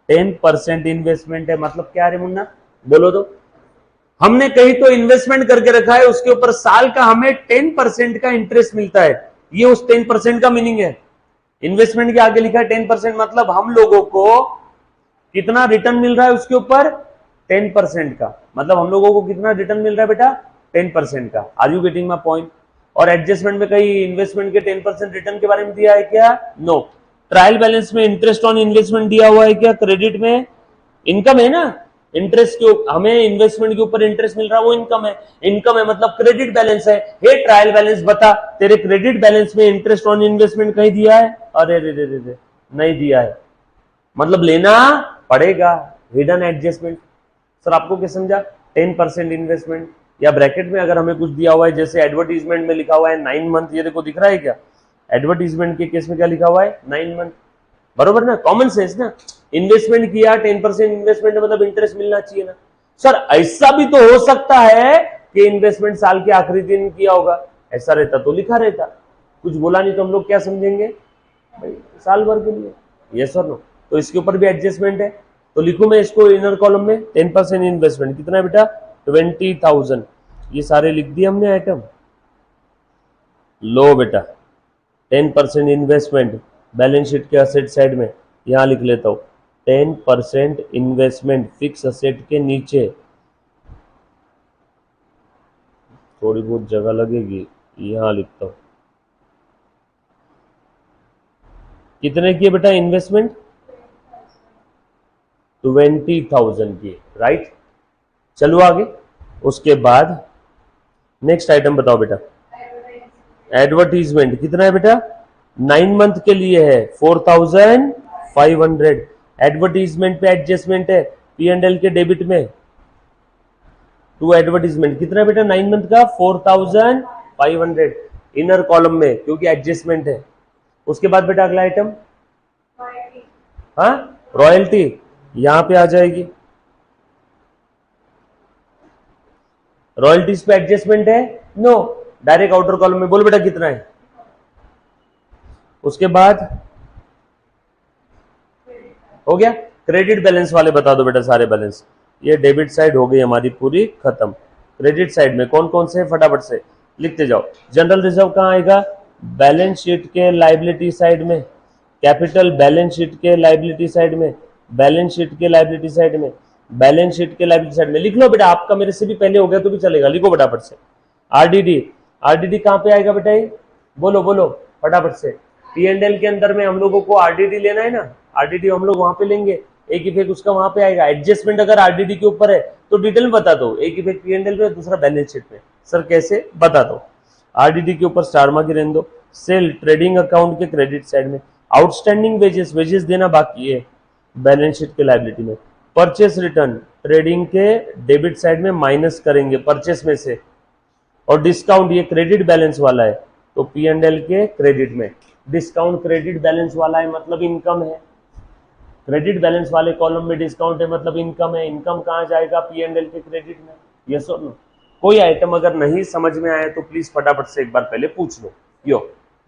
10% इन्वेस्टमेंट है, मतलब क्या रे मुन्ना, बोलो तो। हमने कहीं तो इन्वेस्टमेंट करके रखा है, उसके ऊपर साल का हमें 10% का इंटरेस्ट मिलता है, ये उस 10% का मीनिंग है। इन्वेस्टमेंट के आगे लिखा है 10%, मतलब हम लोगों को कितना रिटर्न मिल रहा है उसके ऊपर, 10% का। मतलब हम लोगों को कितना रिटर्न मिल रहा है बेटा, 10% का। Are you getting my point. और एडजस्टमेंट में कहीं इन्वेस्टमेंट के 10% रिटर्न के बारे में दिया है क्या, नो। ट्रायल बैलेंस में इंटरेस्ट ऑन इन्वेस्टमेंट दिया हुआ है क्या, क्रेडिट में इनकम है ना, इंटरेस्ट के हमें इन्वेस्टमेंट के ऊपर इंटरेस्ट मिल रहा है, वो इनकम है। इनकम है मतलब क्रेडिट बैलेंस है। हे ट्रायल बैलेंस बता, तेरे क्रेडिट बैलेंस में इंटरेस्ट ऑन इन्वेस्टमेंट कहीं दिया है, अरे रे नहीं दिया है, मतलब लेना पड़ेगा। Hidden adjustment. सर आपको क्या समझा, 10% इन्वेस्टमेंट, या ब्रैकेट में अगर हमें कुछ दिया हुआ है, जैसे एडवर्टीजमेंट में लिखा हुआ है 9 मंथ, ये देखो दिख रहा है क्या, एडवर्टीजमेंट के केस में क्या लिखा हुआ है, 9 मंथ, बरोबर ना, कॉमन सेंस ना। इन्वेस्टमेंट किया, 10% इन्वेस्टमेंट मतलब इंटरेस्ट मिलना चाहिए ना। सर ऐसा भी तो हो सकता है कि इन्वेस्टमेंट साल के आखिरी दिन किया होगा, ऐसा रहता तो लिखा रहता, कुछ बोला नहीं तो हम लोग क्या समझेंगे भाई साल भर के लिए, यस और नो। तो इसके ऊपर भी एडजस्टमेंट है, तो लिखूं मैं इसको इनर कॉलम में 10% इन्वेस्टमेंट कितना है बेटा 20,000, ये सारे लिख दिए हमने आइटम। लो बेटा 10% इन्वेस्टमेंट बैलेंस शीट के असेट साइड में, यहां लिख लेता हूं 10% इन्वेस्टमेंट फिक्स असेट के नीचे, थोड़ी बहुत जगह लगेगी, यहां लिखता हूं कितने की है बेटा इन्वेस्टमेंट 20,000 की, राइट। चलो आगे, उसके बाद नेक्स्ट आइटम बताओ बेटा, एडवर्टीजमेंट कितना है बेटा 9 मंथ के लिए है 4,500। एडवर्टीजमेंट पे एडजस्टमेंट है P&L के डेबिट में, टू एडवर्टीजमेंट कितना है बेटा 9 मंथ का 4,500 इनर कॉलम में, क्योंकि एडजस्टमेंट है। उसके बाद बेटा अगला आइटम, हाँ रॉयल्टी यहां पे आ जाएगी, रॉयल्टीज पे एडजस्टमेंट है नो, डायरेक्ट आउटर कॉलम में, बोल बेटा कितना है। उसके बाद हो गया, क्रेडिट बैलेंस वाले बता दो बेटा सारे बैलेंस, ये डेबिट साइड हो गई हमारी पूरी खत्म। क्रेडिट साइड में कौन कौन से फटाफट से लिखते जाओ। जनरल रिजर्व कहां आएगा बैलेंस शीट के लायबिलिटी साइड में, कैपिटल बैलेंस शीट के लायबिलिटी साइड में, बैलेंस शीट के लायबिलिटी साइड में, बैलेंस शीट के लायबिलिटी साइड में। लिख लो बेटा, आपका मेरे से भी पहले हो गया तो भी चलेगा, लिखो फटाफट से। आरडीडी, आरडीडी कहां पे आएगा बेटा ये, बोलो बोलो फटाफट से। P&L के अंदर में हम लोगों को आरडीडी लेना है ना, आरडीडी हम लोग वहां पे लेंगे, एक इफेक्ट उसका वहां पे आएगा। एडजस्टमेंट अगर आरडीडी के ऊपर है तो डिटेल में बता दो, एक इफेक्ट P&L पे दूसरा बैलेंस शीट में। सर कैसे, बता दो। आरडीडी के ऊपर स्टार मार्क रहने दो। सेल ट्रेडिंग अकाउंट के क्रेडिट साइड में, आउटस्टैंडिंग वेजेस, वेजेस देना बाकी है बैलेंस शीट के लायबिलिटी में। परचेस रिटर्न ट्रेडिंग के डेबिट साइड में माइनस करेंगे परचेस में से, और डिस्काउंट ये क्रेडिट बैलेंस वाला है तो P&L के क्रेडिट में। डिस्काउंट क्रेडिट बैलेंस वाला है मतलब इनकम है, क्रेडिट बैलेंस वाले कॉलम में डिस्काउंट है मतलब इनकम है। इनकम कहां जाएगा P&L के क्रेडिट में, यस और नो। कोई आइटम अगर नहीं समझ में आए तो प्लीज फटाफट से एक बार पहले पूछ लो। यो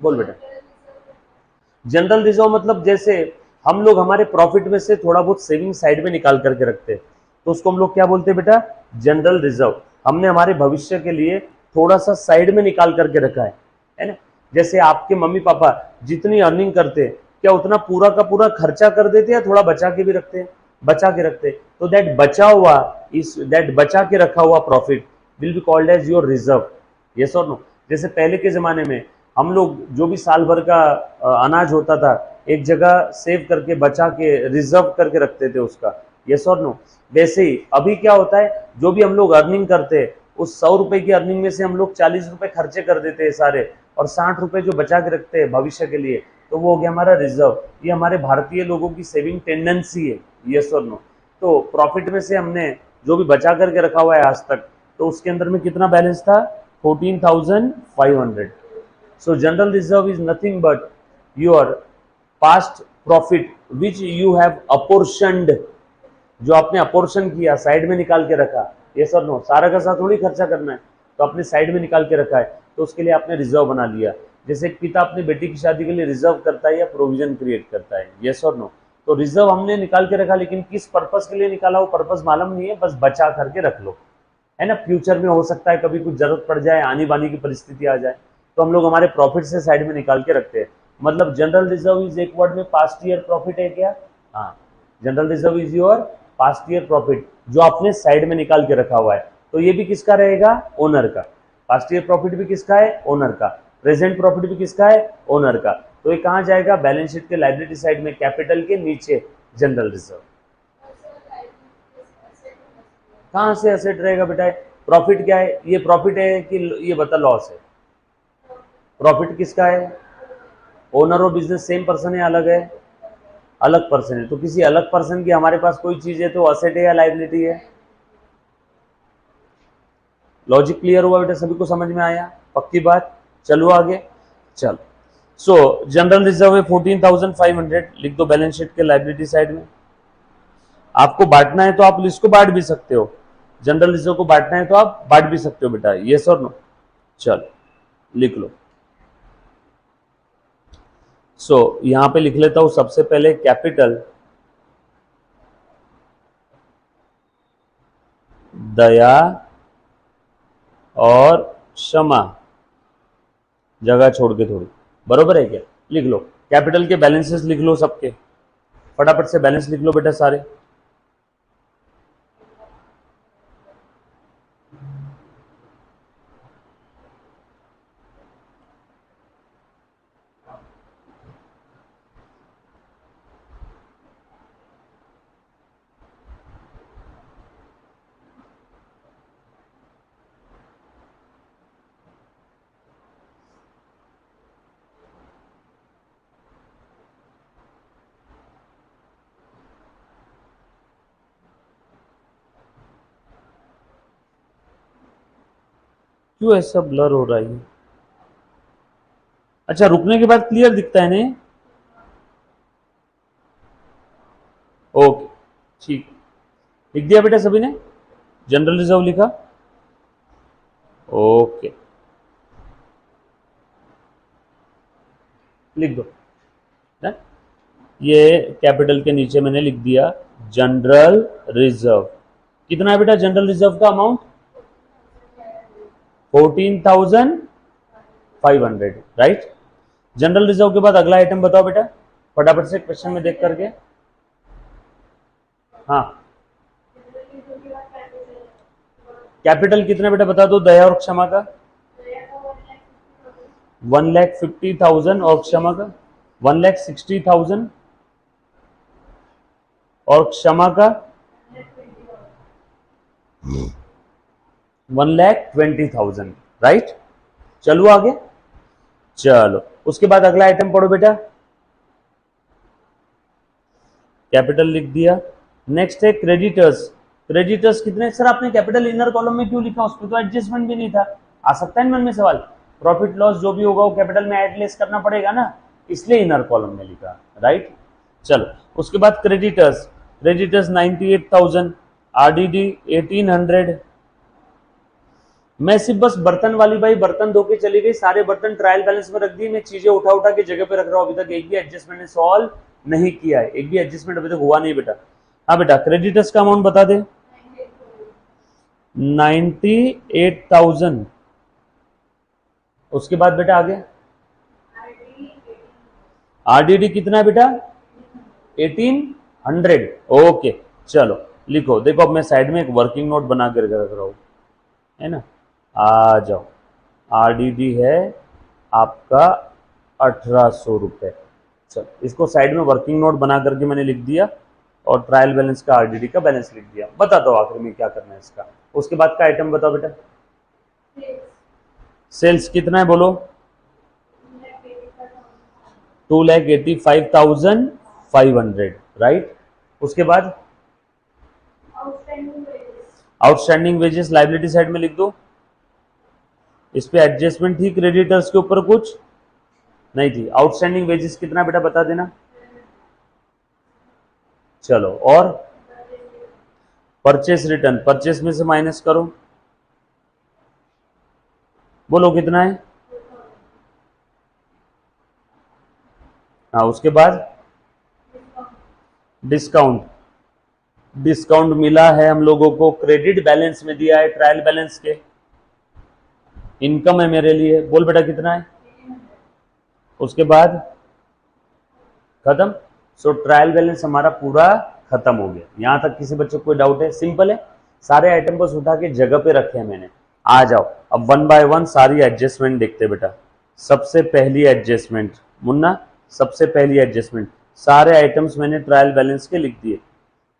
बोल बेटा। जनरल रिजर्व मतलब जैसे हम लोग हमारे प्रॉफिट में से थोड़ा बहुत सेविंग साइड में निकाल करके रखते हैं तो उसको हम लोग क्या बोलते हैं बेटा जनरल रिजर्व। हमने हमारे भविष्य के लिए थोड़ा सा साइड में निकाल करके रखा है ना। जैसे आपके मम्मी पापा जितनी अर्निंग करते हैं क्या उतना पूरा का पूरा खर्चा कर देते हैं या थोड़ा बचा के भी रखते हैं, बचा के रखते हैं। तो दैट बचा हुआ दैट बचा के रखा हुआ profit will be called as your reserve, yes और नो। जैसे पहले के जमाने में हम लोग जो भी साल भर का अनाज होता था एक जगह सेव करके बचा के रिजर्व करके रखते थे उसका, यस और नो। वैसे ही अभी क्या होता है जो भी हम लोग अर्निंग करते हैं उस 100 रुपए की अर्निंग में से हम लोग 40 रुपए खर्चे कर देते हैं सारे, और 60 रुपए जो बचा के रखते हैं भविष्य के लिए तो वो हो गया हमारा रिजर्व। ये हमारे भारतीय लोगों की सेविंग टेंडेंसी है, यस और नो। तो प्रॉफिट में से हमने जो भी बचा करके रखा हुआ है आज तक तो उसके अंदर में कितना बैलेंस था 14,500। So general reserve is nothing but your past profit which you have apportioned, जो आपने अपोर्शन किया साइड में निकाल के रखा, यस और नो। सारा का सारा थोड़ी खर्चा करना है तो आपने साइड में निकाल के रखा है तो उसके लिए आपने रिजर्व बना लिया। जैसे एक पिता अपनी बेटी की शादी के लिए रिजर्व करता है या प्रोविजन क्रिएट करता है, यस और नो। तो रिजर्व हमने निकाल के रखा लेकिन किस पर्पस के लिए निकाला वो पर्पस मालूम नहीं है, बस बचा करके रख लो, है ना। फ्यूचर में हो सकता है कभी कुछ जरूरत पड़ जाए, आनी बानी की परिस्थिति आ जाए तो हम लोग हमारे प्रॉफिट से साइड में निकाल के रखते हैं। मतलब जनरल रिजर्व इज एक वर्ड में पास्ट ईयर प्रॉफिट है क्या, हाँ general reserve is your past year profit जो आपने साइड में निकाल के रखा हुआ है। तो ये भी किसका रहेगा ओनर का, पास्ट ईयर प्रॉफिट भी किसका है ओनर का, प्रेजेंट प्रॉफिट भी किसका है ओनर का। तो ये कहां जाएगा बैलेंस शीट के लायबिलिटी साइड में कैपिटल के नीचे जनरल रिजर्व। कहां से एसेट रहेगा बेटा, प्रॉफिट क्या है, ये प्रॉफिट है कि ये बता लॉस है। प्रॉफिट किसका है, ओनर और बिजनेस सेम पर्सन है अलग है, अलग पर्सन है। तो किसी अलग पर्सन की हमारे पास कोई चीज है तो असेट है या लायबिलिटी है। लॉजिक क्लियर हुआ बेटा, सभी को समझ में आया, पक्की बात। चलो आगे, चल। सो जनरल रिजर्व है 14,500, लिख दो बैलेंस शीट के लायबिलिटी साइड में। आपको बांटना है तो आप इसको बांट भी सकते हो, जनरल रिजर्व को बांटना है तो आप बांट भी सकते हो बेटा, यस और नो। चल लिख लो। सो यहां पे लिख लेता हूं सबसे पहले कैपिटल, दया और क्षमा, जगह छोड़ के थोड़ी, बरोबर है क्या? लिख लो कैपिटल के बैलेंसेस लिख लो सबके, फटाफट से बैलेंस लिख लो बेटा सारे। क्यों ऐसा ब्लर हो रहा है? अच्छा, रुकने के बाद क्लियर दिखता है नहीं? ओके, ठीक, लिख दिया बेटा सभी ने? जनरल रिजर्व लिखा? ओके, लिख दो ना? ये कैपिटल के नीचे मैंने लिख दिया जनरल रिजर्व। कितना है बेटा जनरल रिजर्व का अमाउंट? 14,500, राइट। जनरल रिजर्व के बाद अगला आइटम बताओ बेटा, फटाफट से क्वेश्चन में देख करके। हाँ, कैपिटल कितना बेटा बता दो, दया और क्षमा का? 1,50,000 और क्षमा का 1,60,000 और क्षमा का 1,20,000, राइट। चलो आगे, चलो उसके बाद अगला आइटम पढ़ो बेटा। कैपिटल लिख दिया। नेक्स्ट है क्रेडिटर्स। क्रेडिटर्स कितने सर आपने कैपिटल इनर कॉलम में क्यों लिखा? उस पर तो एडजस्टमेंट भी नहीं था। आ सकता है मन में सवाल, प्रॉफिट लॉस जो भी होगा वो कैपिटल में एड लेस करना पड़ेगा ना, इसलिए इनर कॉलम में लिखा, राइट। चलो उसके बाद क्रेडिटर्स, क्रेडिटर्स 98,000, आरडीडी 1800। मैं सिर्फ बस बर्तन वाली बाई बर्तन धो के चली गई, सारे बर्तन ट्रायल बैलेंस में रख दिए, मैं चीजें उठा उठा के जगह पे रख रहा हूं, अभी तक एक भी एडजस्टमेंट ने सॉल्व नहीं किया है, एक भी एडजस्टमेंट अभी तक हुआ नहीं बेटा। हाँ बेटा, क्रेडिटर्स का अमाउंट बता दे। 98,000। उसके बाद बेटा आगे आरडीडी कितना है बेटा? 1800। ओके चलो लिखो, देखो अब मैं साइड में एक वर्किंग नोट बना कर रख रहा हूं, है ना। आ जाओ, आरडीडी है आपका 1,800 रुपए। चलो इसको साइड में वर्किंग नोट बना करके मैंने लिख दिया और ट्रायल बैलेंस का आरडीडी का बैलेंस लिख दिया। बता दो आखिर में क्या करना है इसका। उसके बाद का आइटम बताओ बेटा। सेल्स कितना है बोलो? 2,85,500, राइट। उसके बाद आउटस्टैंडिंग वेजेस लाइबिलिटी साइड में लिख दो। इस पे एडजस्टमेंट थी क्रेडिटर्स के ऊपर? कुछ नहीं थी। आउटस्टैंडिंग वेजेस कितना बेटा बता देना। चलो और परचेस रिटर्न, परचेस में से माइनस करो, बोलो कितना है। हाँ उसके बाद डिस्काउंट, डिस्काउंट मिला है हम लोगों को, क्रेडिट बैलेंस में दिया है ट्रायल बैलेंस के, इनकम है मेरे लिए, बोल बेटा कितना है। उसके बाद खत्म। सो ट्रायल बैलेंस हमारा पूरा खत्म हो गया। यहां तक किसी बच्चे को कोई डाउट है? सिंपल है, सारे आइटम बस उठा के जगह पे रखे हैं मैंने। आ जाओ अब वन बाय वन सारी एडजस्टमेंट देखते बेटा। सबसे पहली एडजस्टमेंट मुन्ना, सबसे पहली एडजस्टमेंट, सारे आइटम्स मैंने ट्रायल बैलेंस के लिख दिए,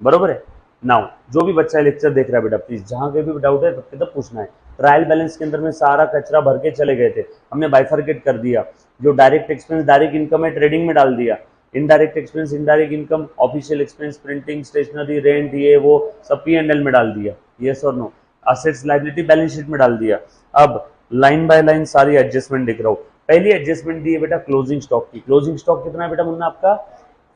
बरोबर है। नाउ जो भी बच्चा लेक्चर देख रहा है बेटा, प्लीज जहां पे भी डाउट है तब तक पूछना है। ट्रायल बैलेंस के अंदर में सारा कचरा भर के चले गए थे, हमने बाइफरकेट कर दिया। जो डायरेक्ट एक्सपेंस डायरेक्ट इनकम है ट्रेडिंग में डाल दिया, indirect expense indirect income, official expense printing stationery rent ये वो सब P&L में डाल दिया, यस और no. Assets liability balance sheet में डाल दिया। अब लाइन बाय लाइन सारी एडजस्टमेंट दिख रहा हूँ। पहली एडजस्टमेंट दी है बेटा क्लोजिंग स्टॉक की। क्लोजिंग स्टॉक कितना है बेटा मुन्ना आपका?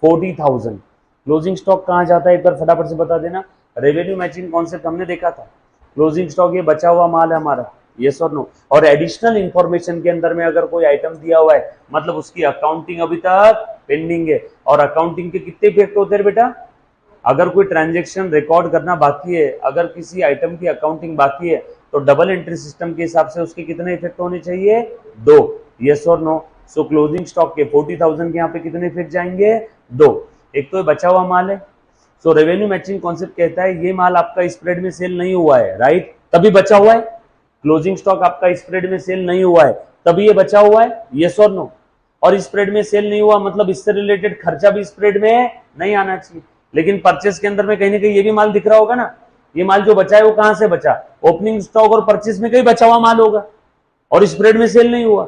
40,000। क्लोजिंग स्टॉक कहाँ जाता है एक बार फटाफट से बता देना। रेवेन्यू मैचिंग कॉन्सेप्ट हमने देखा था। क्लोजिंग स्टॉक ये बचा हुआ माल है हमारा, यस और नो। और एडिशनल इंफॉर्मेशन के अंदर में अगर कोई आइटम दिया हुआ है मतलब उसकी अकाउंटिंग अभी तक पेंडिंग है। और अकाउंटिंग के कितने इफेक्ट होते हैं बेटा? अगर कोई ट्रांजैक्शन रिकॉर्ड करना बाकी है, अगर किसी आइटम की अकाउंटिंग बाकी है, तो डबल एंट्री सिस्टम के हिसाब से उसके कितने इफेक्ट होने चाहिए? 2। यस और नो। सो क्लोजिंग स्टॉक के 40,000 के यहाँ पे कितने इफेक्ट जाएंगे? 2। एक तो बचा हुआ माल है। सो रेवेन्यू मैचिंग कॉन्सेप्ट कहता है ये माल आपका स्प्रेड में सेल नहीं हुआ है, राइट, तभी बचा हुआ है। क्लोजिंग स्टॉक आपका स्प्रेड में सेल नहीं हुआ है, तभी ये बचा हुआ है। यस और नो। और स्प्रेड में सेल नहीं हुआ मतलब इससे रिलेटेड खर्चा भी स्प्रेड में नहीं आना चाहिए। लेकिन परचेस के अंदर में कहीं ना कहीं ये भी माल दिख रहा होगा ना, ये माल जो बचा है वो कहां से बचा? ओपनिंग स्टॉक और परचेस में कहीं बचा हुआ माल होगा और स्प्रेड में सेल नहीं हुआ।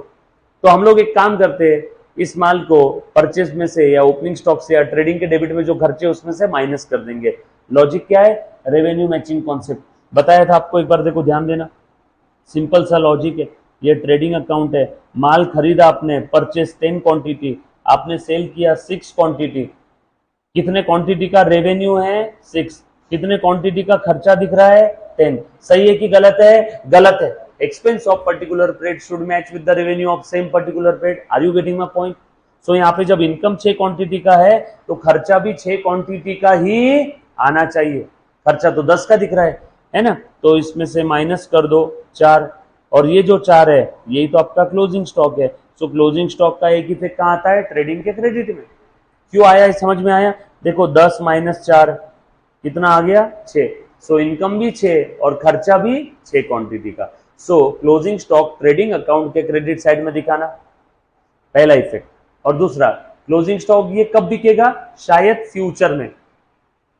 तो हम लोग एक काम करते हैं, इस माल को परचेस में से या ओपनिंग स्टॉक से या ट्रेडिंग के डेबिट में जो खर्चे उसमें से माइनस कर देंगे। लॉजिक क्या है? रेवेन्यू मैचिंग कॉन्सेप्ट बताया था आपको, एक बार देखो ध्यान देना, सिंपल सा लॉजिक है। ये ट्रेडिंग अकाउंट है, माल खरीदा आपने, परचेस 10 क्वांटिटी, आपने सेल किया 6 क्वांटिटी, कितने क्वांटिटी का रेवेन्यू है? 6। कितने क्वांटिटी का खर्चा दिख रहा है? 10। सही है कि गलत है? गलत है। Expense of particular period should match with the revenue of same particular period. Are you getting my point? So यहाँ पे जब इनकम 6 क्वांटिटी का है तो खर्चा भी 6 क्वांटिटी का ही आना चाहिए। खर्चा तो 10 का दिख रहा है ना, तो इसमें से माइनस कर दो 4, और ये जो 4 है यही तो आपका क्लोजिंग स्टॉक है। सो क्लोजिंग स्टॉक का एक इफेक्ट कहाँ आता है? ट्रेडिंग के क्रेडिट में। क्यों आया, समझ में आया? देखो 10 - 4 कितना आ गया? 6। सो इनकम भी 6 और खर्चा भी 6 क्वांटिटी का। सो क्लोजिंग स्टॉक ट्रेडिंग अकाउंट के क्रेडिट साइड में दिखाना, पहला इफेक्ट। और दूसरा, क्लोजिंग स्टॉक ये कब बिकेगा? शायद फ्यूचर में,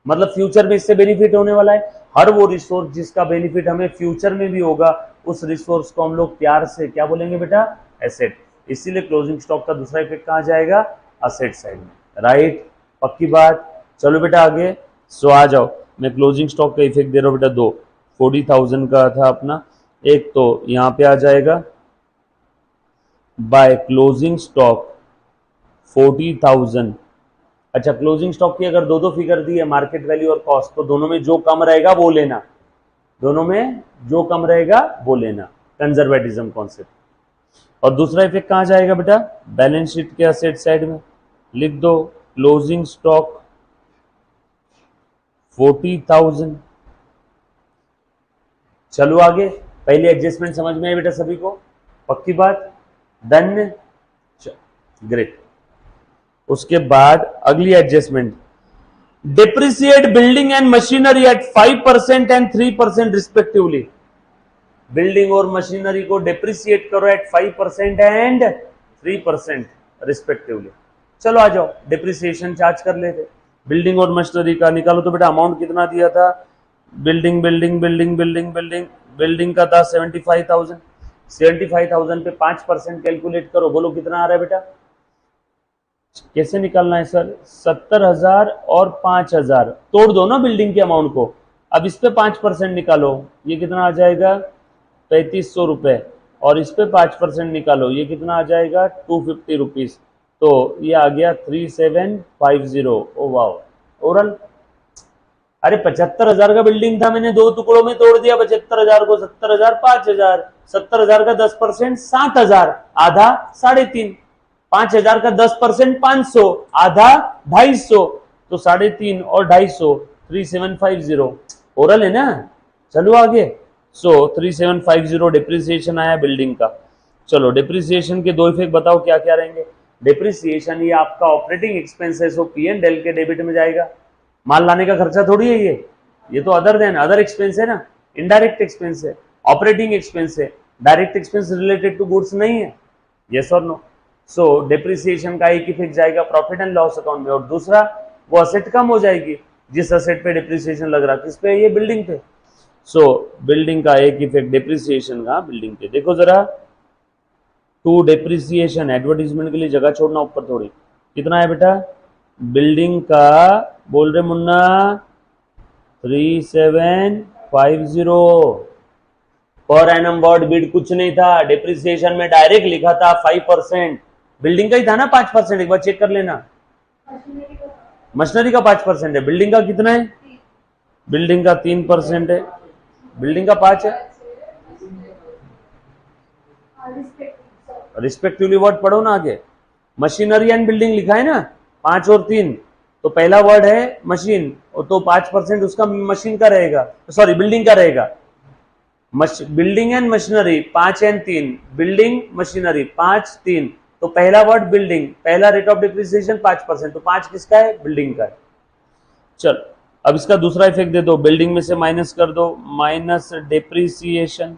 मतलब फ्यूचर में इससे बेनिफिट होने वाला है। हर वो रिसोर्स जिसका बेनिफिट हमें फ्यूचर में भी होगा उस रिसोर्स को हम लोग प्यार से क्या बोलेंगे बेटा? एसेट। इसीलिए क्लोजिंग स्टॉक का दूसरा इफेक्ट कहाँ जाएगा? असेट साइड में, राइट। पक्की बात। चलो बेटा आगे। सो आ जाओ, मैं क्लोजिंग स्टॉक का इफेक्ट दे रहा हूं बेटा 2। 40,000 का था अपना, एक तो यहां पे आ जाएगा बाय क्लोजिंग स्टॉक 40,000। अच्छा, क्लोजिंग स्टॉक की अगर दो फिगर दी है, मार्केट वैल्यू और कॉस्ट, तो दोनों में जो कम रहेगा वो लेना, दोनों में जो कम रहेगा वो लेना, कंजर्वेटिज्म कॉन्सेप्ट। और दूसरा इफेक्ट कहां जाएगा बेटा? बैलेंस शीट के असेट साइड में लिख दो क्लोजिंग स्टॉक 40,000। चलो आगे, पहले एडजस्टमेंट समझ में आई बेटा सभी को? पक्की बात? Done, great. उसके बाद अगली adjustment, depreciate building and machinery at 5% and 3% respectively. Building और मशीनरी को डिप्रिसिएट करो एट 5% एंड 3% रिस्पेक्टिवली। चलो आ जाओ, डिप्रिसिएशन चार्ज कर लेते। बिल्डिंग और मशीनरी का निकालो तो बेटा अमाउंट कितना दिया था? बिल्डिंग बिल्डिंग का था 75,000। 75,000 पे 5% कैलकुलेट करो, बोलो कितना आ रहा है बेटा? कैसे निकालना है सर? 70,000 और 5,000 तोड़ दो ना बिल्डिंग के अमाउंट को। अब इस पे 5% निकालो, ये कितना आ जाएगा? 3,500 रुपए। और इस पे 5% निकालो, ये कितना आ जाएगा? 250 रुपीज। तो ये आ गया 3750। ओ वाह ओरल। अरे 75,000 का बिल्डिंग था, मैंने दो टुकड़ों में तोड़ दिया 75,000 को। 70,000 5,000, 70,000 का 10% 7,000, आधा 3.5। 5,000 का 10% 500, आधा 250, तो 3.5 और 250 3750 ओरल है ना। चलो आगे। सो 3750 डिप्रिसिएशन आया बिल्डिंग का। चलो डिप्रिसिएशन के दो इफेक्ट बताओ क्या क्या रहेंगे? डिप्रिसिएशन ये आपका ऑपरेटिंग एक्सपेंस है, सो P&L के डेबिट में जाएगा। माल लाने का खर्चा थोड़ी है ये तो अदर देन अदर एक्सपेंस है ना, इनडायरेक्ट एक्सपेंस है, ऑपरेटिंग एक्सपेंस है। Direct expense related to goods नहीं है। यस और नो? सो डिप्रिसिएशन का एक इफेक्ट जाएगा प्रॉफिट एंड लॉस अकाउंट में, और दूसरा वो असेट कम हो जाएगी। जिस असेट पे डिप्रिसिएशन लग रहा है किस पे? ये बिल्डिंग पे। सो बिल्डिंग का एक इफेक्ट डिप्रिसिएशन का बिल्डिंग पे। देखो जरा, टू डिप्रिसिएशन, एडवर्टीजमेंट के लिए जगह छोड़ना ऊपर थोड़ी। कितना है बेटा? बिल्डिंग का बोल रहे Munna 3750 per annum word bid कुछ नहीं था। डिप्रिसिएशन में डायरेक्ट लिखा था 5%। बिल्डिंग का ही था ना 5%, एक बार चेक कर लेना। मशीनरी का 5% है, बिल्डिंग का कितना है? बिल्डिंग का 3% है, बिल्डिंग का 5 है। रिस्पेक्टिवली वर्ड पढ़ो ना आगे। मशीनरी एंड बिल्डिंग लिखा है ना, 5 और 3, तो पहला वर्ड है मशीन, तो 5% उसका मशीन का रहेगा, सॉरी बिल्डिंग का रहेगा। Building and machinery 5 and 3, building machinery 5 3, तो पहला वर्ड बिल्डिंग, पहला रेट ऑफ डिप्रिसिएशन 5%, तो 5 किसका है? बिल्डिंग का है। चल अब इसका दूसरा इफेक्ट दे दो, बिल्डिंग में से माइनस कर दो, माइनस डेप्रिसिएशन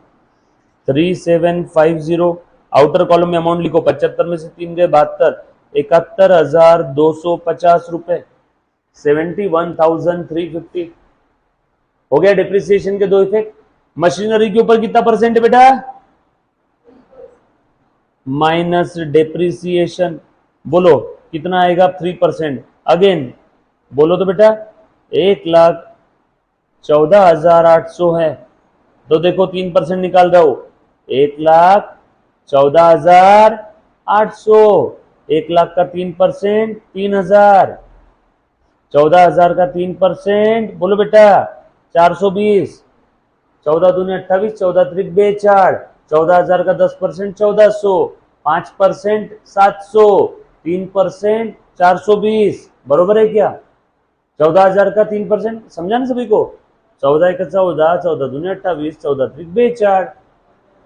3750, आउटर कॉलम में अमाउंट लिखो, 75 में से 3 गए 72, 71,250 रुपए, 71,350 हो गया डिप्रिसिएशन के दो इफेक्ट। मशीनरी के ऊपर कितना परसेंट है बेटा? माइनस डेप्रिसिएशन, बोलो कितना आएगा? 3%। अगेन बोलो तो बेटा, 1,14,800 है, तो देखो 3% निकाल रहा हूं, 1,14,800, 1,00,000 का 3% 3,000, 14,000 का 3% बोलो बेटा 420, 14 दूनी 28, 14 त्रिक 4, 14,000 का 10% 1,400, 5% 700, 3% 420, बरोबर है क्या? 14,000 का 3%, समझा ना सभी को? 14 का 14, 14 दूनी 28, 14 त्रिक 4,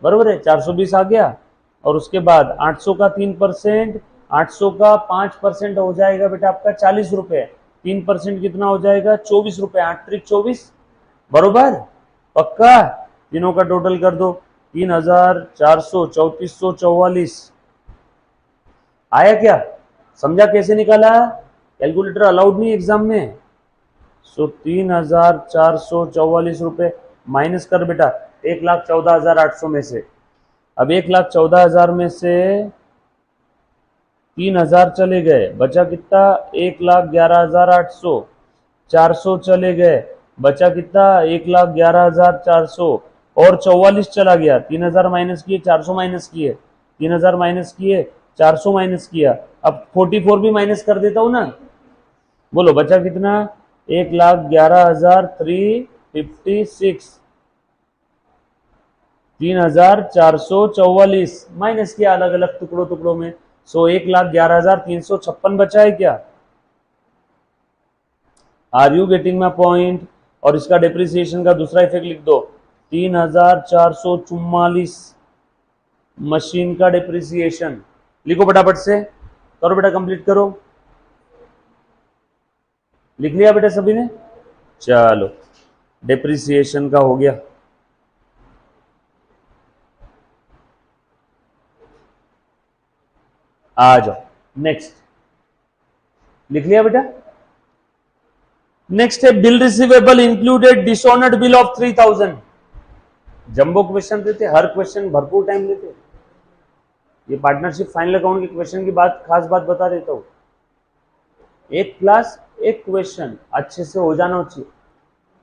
बरोबर है, 420 आ गया। और उसके बाद 800 का 3%, 800 का 5% हो जाएगा बेटा आपका 40 रुपए, 3% कितना हो जाएगा? 24 रुपए, 8 त्रिक 24, बरोबर? पक्का? तीनों का टोटल कर दो, 3,400, 3,444 आया क्या? समझा कैसे निकाला? कैलकुलेटर अलाउड नहीं एग्जाम में। सो 3,444 रुपए माइनस कर बेटा 1,14,800 में से। अब 1,14,000 में से 3,000 चले गए, बचा कितना? 1,11,800, 400 चले गए, बचा कितना? 1,11,400, और 44 चला गया, 3,000 माइनस किए, 400 माइनस किए, 3,000 माइनस किए, 400 माइनस किया, अब 44 भी माइनस कर देता हूं ना, बोलो बचा कितना? 1,11,356, 3,444 माइनस किया अलग अलग टुकड़ों टुकड़ों में, सो 1,11,356 बचा है क्या? Are you getting my point? और इसका डेप्रिसिएशन का दूसरा इफेक्ट लिख दो, 3,444 मशीन का डेप्रिसिएशन, लिखो फटाफट से, करो बेटा, कंप्लीट करो। लिख लिया बेटा सभी ने? चलो डेप्रिसिएशन का हो गया। आ जाओ नेक्स्ट, लिख लिया बेटा? नेक्स्ट है bill receivable included dishonoured bill of 3,000। Jumbo question देते, हर क्वेश्चन भरपूर टाइम लेते, ये पार्टनरशिप फाइनल अकाउंट के क्वेश्चन की बात, खास बात बता देता हूं, एक क्लास एक क्वेश्चन अच्छे से हो जाना चाहिए,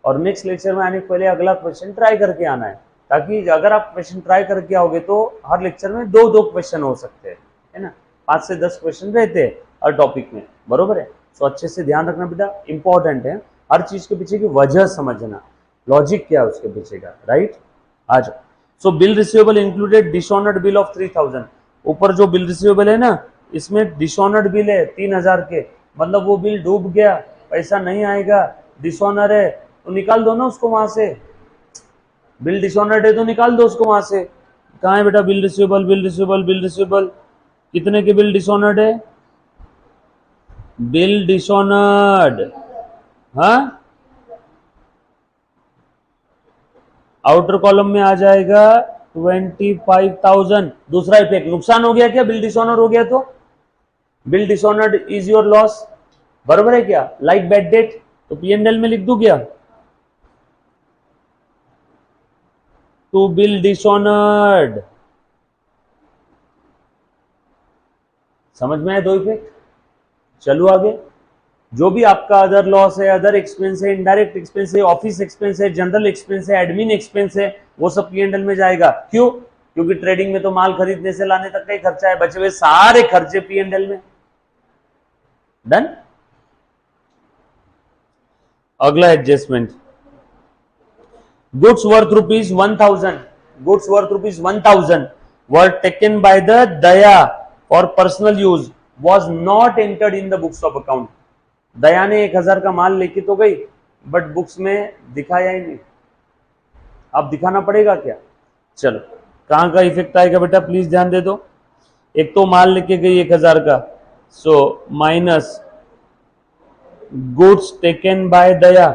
और नेक्स्ट लेक्चर में आने के पहले अगला क्वेश्चन ट्राई करके आना है, ताकि अगर आप क्वेश्चन ट्राई करके आओगे तो हर लेक्चर में 2-2 क्वेश्चन हो सकते हैं, है ना, 5 से 10 क्वेश्चन रहते हैं हर टॉपिक में, बरोबर है? सो अच्छे से ध्यान रखना बेटा, इंपॉर्टेंट है, हर चीज के पीछे की वजह समझना, लॉजिक क्या है उसके पीछे का, राइट? आ जाओ। So bill receivable included dishonoured bill of 3,000, ऊपर जो बिल रिसीवेबल है ना, इसमें डिसऑनर्ड बिल है 3,000 के, मतलब वो बिल डूब गया, पैसा नहीं आएगा, डिसऑनर है, तो निकाल दो ना उसको वहां से, बिल डिसऑनर्ड है तो निकाल दो उसको वहां से। कहाँ है बेटा bill receivable? Bill receivable, bill receivable, कितने के बिल डिसऑनर्ड है? बिल डिसऑनर्ड, हाँ, आउटर कॉलम में आ जाएगा 25,000। दूसरा इफेक्ट, नुकसान हो गया क्या? बिल डिसऑनर हो गया तो bill dishonoured is your loss, बराबर है क्या? लाइक बैड डेट, तो P&L में लिख दूं क्या? टू बिल डिसऑनर्ड, समझ में आए दो इफेक्ट? चलो आगे, जो भी आपका अदर लॉस है, अदर एक्सपेंस है, इनडायरेक्ट एक्सपेंस है, ऑफिस एक्सपेंस है, जनरल एक्सपेंस है, एडमिन एक्सपेंस है, वो सब P&L में जाएगा। क्यों? क्योंकि ट्रेडिंग में तो माल खरीदने से लाने तक का ही खर्चा है, बचे हुए सारे खर्चे P&L में। डन? अगला adjustment, goods worth ₹1,000, goods worth ₹1,000, were taken by the Daya for personal use was not entered in the books of account. दया ने 1000 का माल लेके तो गई बट बुक्स में दिखाया ही नहीं. अब दिखाना पड़ेगा क्या? चलो कहां का इफेक्ट आएगा बेटा प्लीज ध्यान दे दो. एक तो माल लेके गई 1000 का, so minus goods taken by Daya.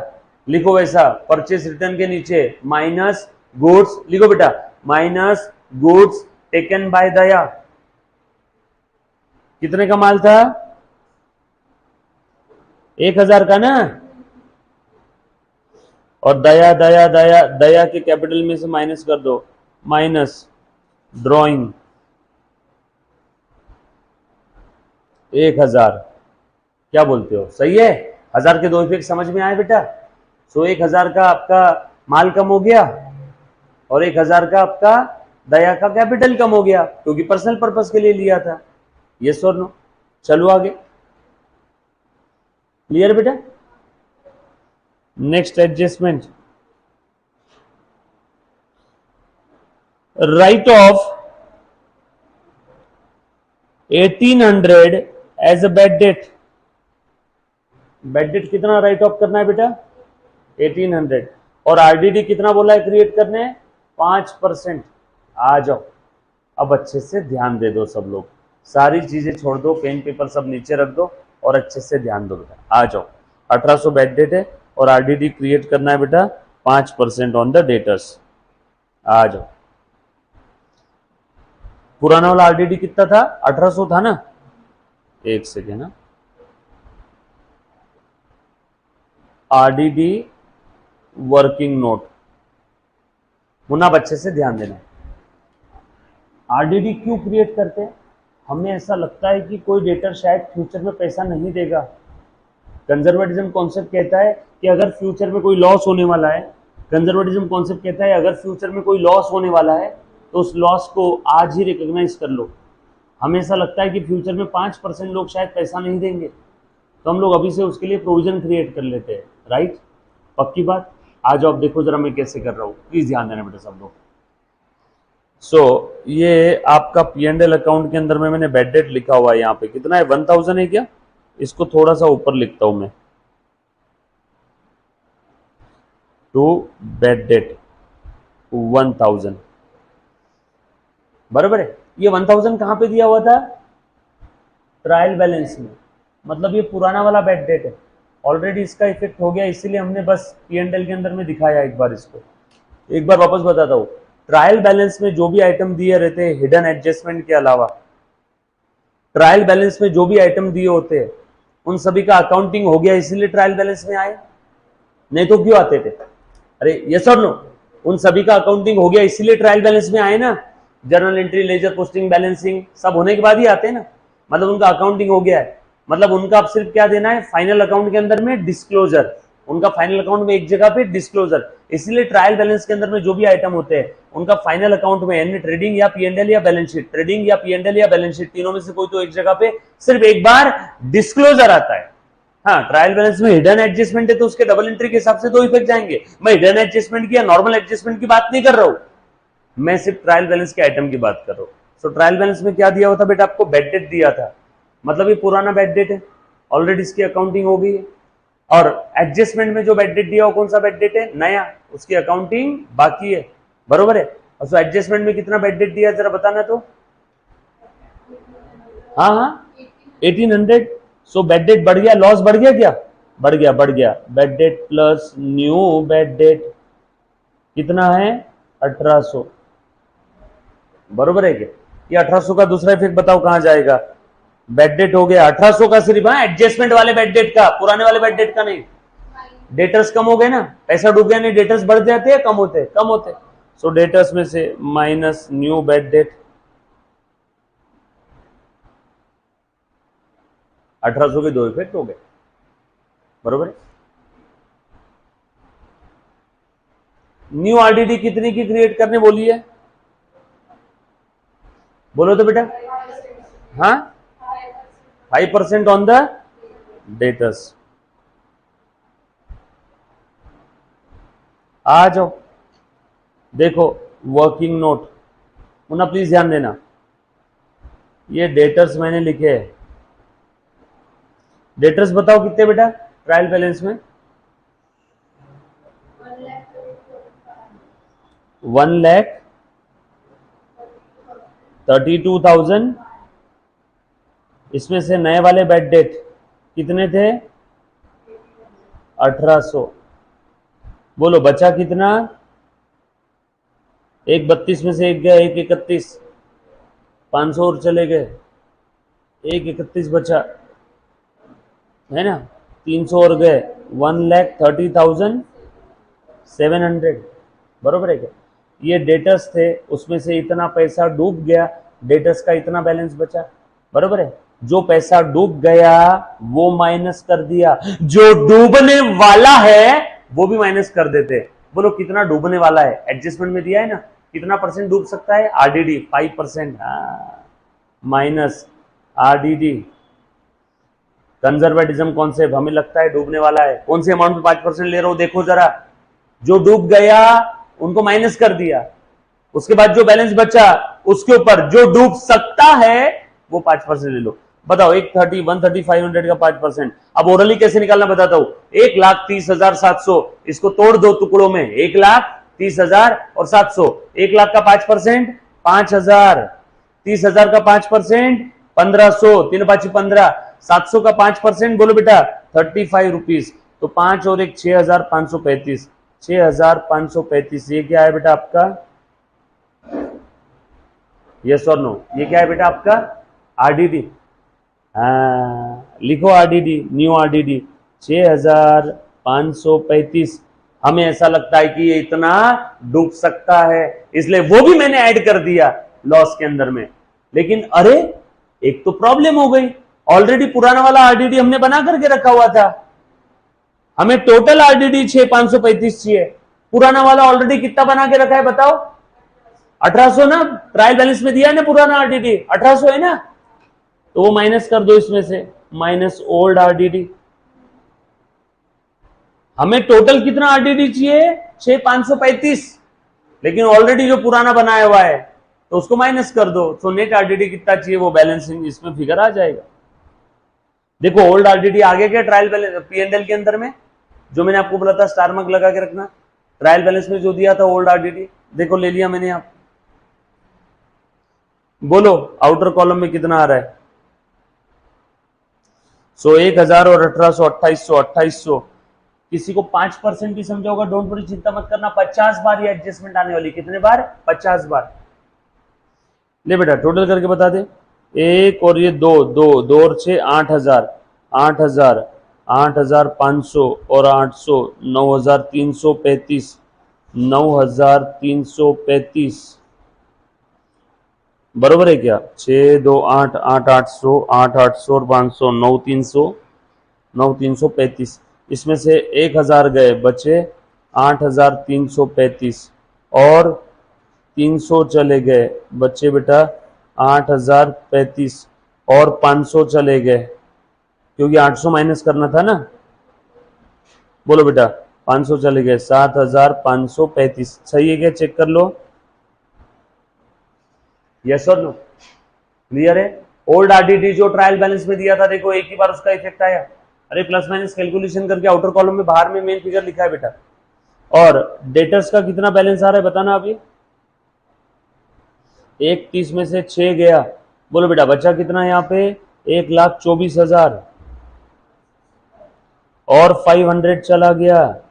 लिखो वैसा परचेस रिटर्न के नीचे माइनस गुड्स, लिखो बेटा माइनस गुड्स टेकन बाय दया. कितने का माल था? 1000 का ना. और दया दया दया दया के कैपिटल में से माइनस कर दो, माइनस ड्रॉइंग 1000. क्या बोलते हो? सही है. 1000 के दो इफेक्ट समझ में आए बेटा? सो 1000 का आपका माल कम हो गया और 1000 का आपका दया का कैपिटल कम हो गया क्योंकि पर्सनल पर्पस के लिए लिया था. यस और नो? चलो आगे. क्लियर बेटा? Next adjustment, write off 1800 as a bad debt. Bad debt कितना राइट ऑफ करना है बेटा? 1800. और आरडीडी कितना बोला है क्रिएट करने? 5%. आ जाओ अब अच्छे से ध्यान दे दो सब लोग. सारी चीजें छोड़ दो, पेन पेपर सब नीचे रख दो और अच्छे से ध्यान दो बेटा. आ जाओ. 1800 बैड डेट है और आरडीडी क्रिएट करना है बेटा 5% ऑन द डेटर्स. आ जाओ. पुराना वाला आरडीडी कितना था? 1800 था ना. एक सेकेंड ना. RDD working note. मुन्ना बच्चे से ध्यान देना. आरडीडी क्यों क्रिएट करते हैं? हमें ऐसा लगता है कि कोई डेटर शायद फ्यूचर में पैसा नहीं देगा. कंजर्वेटिज्म कॉन्सेप्ट कहता है कि अगर फ्यूचर में कोई लॉस होने वाला है, कंजर्वेटिज्म कॉन्सेप्ट कहता है अगर फ्यूचर में कोई लॉस होने वाला है तो उस लॉस को आज ही रिकॉग्नाइज कर लो. हमें ऐसा लगता है कि फ्यूचर में 5% लोग शायद पैसा नहीं देंगे तो हम लोग अभी से उसके लिए प्रोविजन क्रिएट कर लेते हैं. राइट? पक्की बात. आज आप देखो जरा मैं कैसे कर रहा हूँ, प्लीज ध्यान देना बेटा सब लोग. सो ये आपका P&L अकाउंट के अंदर में मैंने बैड डेट लिखा हुआ है. यहाँ पे कितना है? 1000 है क्या? इसको थोड़ा सा ऊपर लिखता हूं मैं, टू बैड डेट 1000. बराबर है. ये 1000 कहां पे दिया हुआ था? ट्रायल बैलेंस में. मतलब ये पुराना वाला बैड डेट है. ऑलरेडी इसका इफेक्ट हो गया इसीलिए हमने बस P&L के अंदर में दिखाया. एक बार इसको एक बार वापस बताता हूं. ट्रायल बैलेंस में जो भी आइटम दिए रहते हैं हिडन एडजस्टमेंट के अलावा, ट्रायल बैलेंस में जो भी आइटम दिए होते हैं उन सभी का अकाउंटिंग हो गया इसीलिए ट्रायल बैलेंस में आए. नहीं तो क्यों आते थे? अरे यस और नो? उन सभी का अकाउंटिंग हो गया इसीलिए ट्रायल बैलेंस में आए ना. Journal entry, ledger posting, balancing सब होने के बाद ही आते हैं ना. मतलब उनका अकाउंटिंग हो गया है. मतलब उनका अब सिर्फ क्या देना है? फाइनल अकाउंट के अंदर में डिस्क्लोजर. उनका फाइनल अकाउंट में एक जगह पे डिस्क्लोजर. इसीलिए ट्रायल बैलेंस के अंदर में जो भी आइटम होते हैं उनका फाइनल अकाउंट में यानी ट्रेडिंग या P&L या बैलेंस शीट, ट्रेडिंग या P&L या बैलेंस शीट तीनों में से कोई तो एक जगह पे सिर्फ एक बार डिस्क्लोजर आता है. हाँ, ट्रायल बैलेंस में हिडन एडजस्टमेंट है तो उसके डबल एंट्री के हिसाब से दो इफेक्ट जाएंगे. मैं हिडन एडजस्टमेंट की या नॉर्मल एडजस्टमेंट की बात नहीं कर रहा हूं, मैं सिर्फ ट्रायल बैलेंस के आइटम की बात कर रहा हूं. सो ट्रायल बैलेंस में क्या दिया हुआ था बेटा? आपको बैड डेट दिया था. मतलब ये पुराना बैड डेट है, ऑलरेडी इसकी अकाउंटिंग हो गई है. और एडजस्टमेंट में जो बैड डेट दिया हो कौन सा बैड डेट है? नया. उसकी अकाउंटिंग बाकी है. बरोबर है. और सो एडजस्टमेंट में कितना बैड डेट दिया जरा बताना तो. हाँ 1800. सो बैड डेट बढ़ गया, लॉस बढ़ गया क्या? बढ़ गया, बढ़ गया. Bad debt plus new bad debt कितना है? 1800. बरोबर है क्या? ये 1800 का दूसरा इफेक्ट बताओ कहां जाएगा? बैड डेट हो गया 1800 का सिर्फ. हाँ, एडजस्टमेंट वाले बैड डेट का, पुराने वाले बैड डेट का नहीं. डेटर्स कम हो गए ना, पैसा डूब गया नहीं, डेटर्स बढ़ जाते हैं कम होते हैं? कम होते. सो डेटर्स में से माइनस न्यू बैड डेट. 1800 के दो इफेक्ट हो गए. बरोबर है. न्यू आरडीडी कितनी की क्रिएट करने बोली है? बोलो तो बेटा. हाँ, 5% ऑन द डेटर्स. आ जाओ देखो वर्किंग नोट. मुन्ना प्लीज ध्यान देना, ये डेटर्स मैंने लिखे हैं। डेटर्स बताओ कितने बेटा ट्रायल बैलेंस में? 1,32,000। इसमें से नए वाले बैड डेट कितने थे? 1800। बोलो बचा कितना? 1,32 में से एक गया, 1,31, 500 और चले गए, 1,31 बचा है ना, 300 और गए, 1,30,700। बरोबर है क्या? ये डेटर्स थे, उसमें से इतना पैसा डूब गया, डेटर्स का इतना बैलेंस बचा। बरोबर है? जो पैसा डूब गया वो माइनस कर दिया, जो डूबने वाला है वो भी माइनस कर देते। बोलो कितना डूबने वाला है? एडजस्टमेंट में दिया है ना, कितना परसेंट डूब सकता है? RDD 5%, minus RDD. Conservatism concept, हमें लगता है डूबने वाला है, कौन से अमाउंट में 5% ले रहा हूं देखो जरा, जो डूब गया उनको माइनस कर दिया, उसके बाद जो बैलेंस बचा उसके ऊपर जो डूब सकता है वो 5% ले लो। बताओ 130, 130, 500 का 5%। अब ओरली कैसे निकालना बताता हूं। 1,30,700, इसको तोड़ दो टुकड़ों में, 1,30,000 और 700। 1,00,000 का 5%, 5,000, 30,000 का 5%, 1,500, 3 5 15, 700 का 5%, बोलो बेटा 35 रुपीज। तो 5 और 1 6,535, 6,535। ये क्या है बेटा आपका? यस और नो? ये क्या है बेटा आपका? आरडीडी। लिखो आरडीडी, न्यू आरडीडी 6,535। हमें ऐसा लगता है कि ये इतना डूब सकता है, इसलिए वो भी मैंने ऐड कर दिया लॉस के अंदर में। लेकिन अरे एक तो प्रॉब्लम हो गई, ऑलरेडी पुराना वाला आरडीडी हमने बना करके रखा हुआ था, हमें टोटल आरडीडी 6,535 चाहिए, पुराना वाला ऑलरेडी कितना बना के रखा है बताओ? 1800 ना, ट्रायल बैलेंस में दिया है ना पुराना आरडीडी 1800 है ना, तो वो माइनस कर दो इसमें से, माइनस ओल्ड आरडीडी। हमें टोटल कितना आरडीडी चाहिए? 6,535, लेकिन ऑलरेडी जो पुराना बनाया हुआ है तो उसको माइनस कर दो, तो नेट आरडीडी कितना चाहिए वो बैलेंसिंग इसमें फिगर आ जाएगा। देखो ओल्ड आरडीडी आ गया क्या ट्रायल बैलेंस पीएनएल के अंदर में? जो मैंने आपको बोला था स्टार मार्क लगा के रखना, ट्रायल बैलेंस में जो दिया था ओल्ड आरडीडी, देखो ले लिया मैंने। आप बोलो आउटर कॉलम में कितना आ रहा है? 1,000 और 1,800, 2,800, 2,800। किसी को 5% भी समझा होगा, डोंट वरी, चिंता मत करना, 50 बार ये एडजस्टमेंट आने वाली। कितने बार? 50 बार। ले बेटा टोटल करके बता दे। एक और ये दो और 6, 8,000, 8,000, 8,500 और 800, 9,335, 9,335। बरोबर है क्या? 6, 2, 8, 8, 800, 8, 800 और 500, 9,300, 9,335। इसमें से 1,000 गए, बचे 8,335 और 300 चले गए, बच्चे बेटा 8,035 और 500 चले गए, क्योंकि 800 माइनस करना था ना। बोलो बेटा 500 चले गए, 7,535। सही है क्या? चेक कर लो। यस और नो? क्लियर है? ओल्ड आरडीडी जो ट्रायल बैलेंस में दिया था, देखो एक ही बार उसका इफेक्ट आया। अरे प्लस माइनस कैलकुलेशन करके आउटर कॉलम में बाहर में मेन फिगर लिखा है बेटा। और डेटर्स का कितना बैलेंस आ रहा है बताना अभी? 1,30 में से 6 गया, बोलो बेटा बचा कितना यहाँ पे? 1,24,000 और 500 चला गया,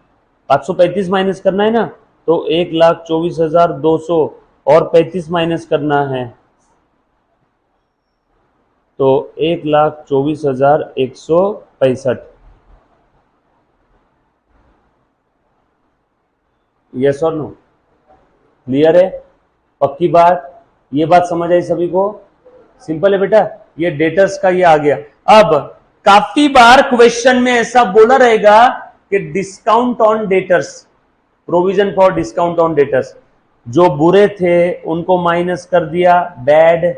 535 माइनस करना है ना, तो 1,24,200 और 35 माइनस करना है, तो 1,24,165। यस और नो? क्लियर है? पक्की बात? ये बात समझ आई सभी को? सिंपल है बेटा। ये डेटर्स का ये आ गया। अब काफी बार क्वेश्चन में ऐसा बोला रहेगा कि discount on debtors, provision for discount on debtors, जो बुरे थे उनको माइनस कर दिया, बैड।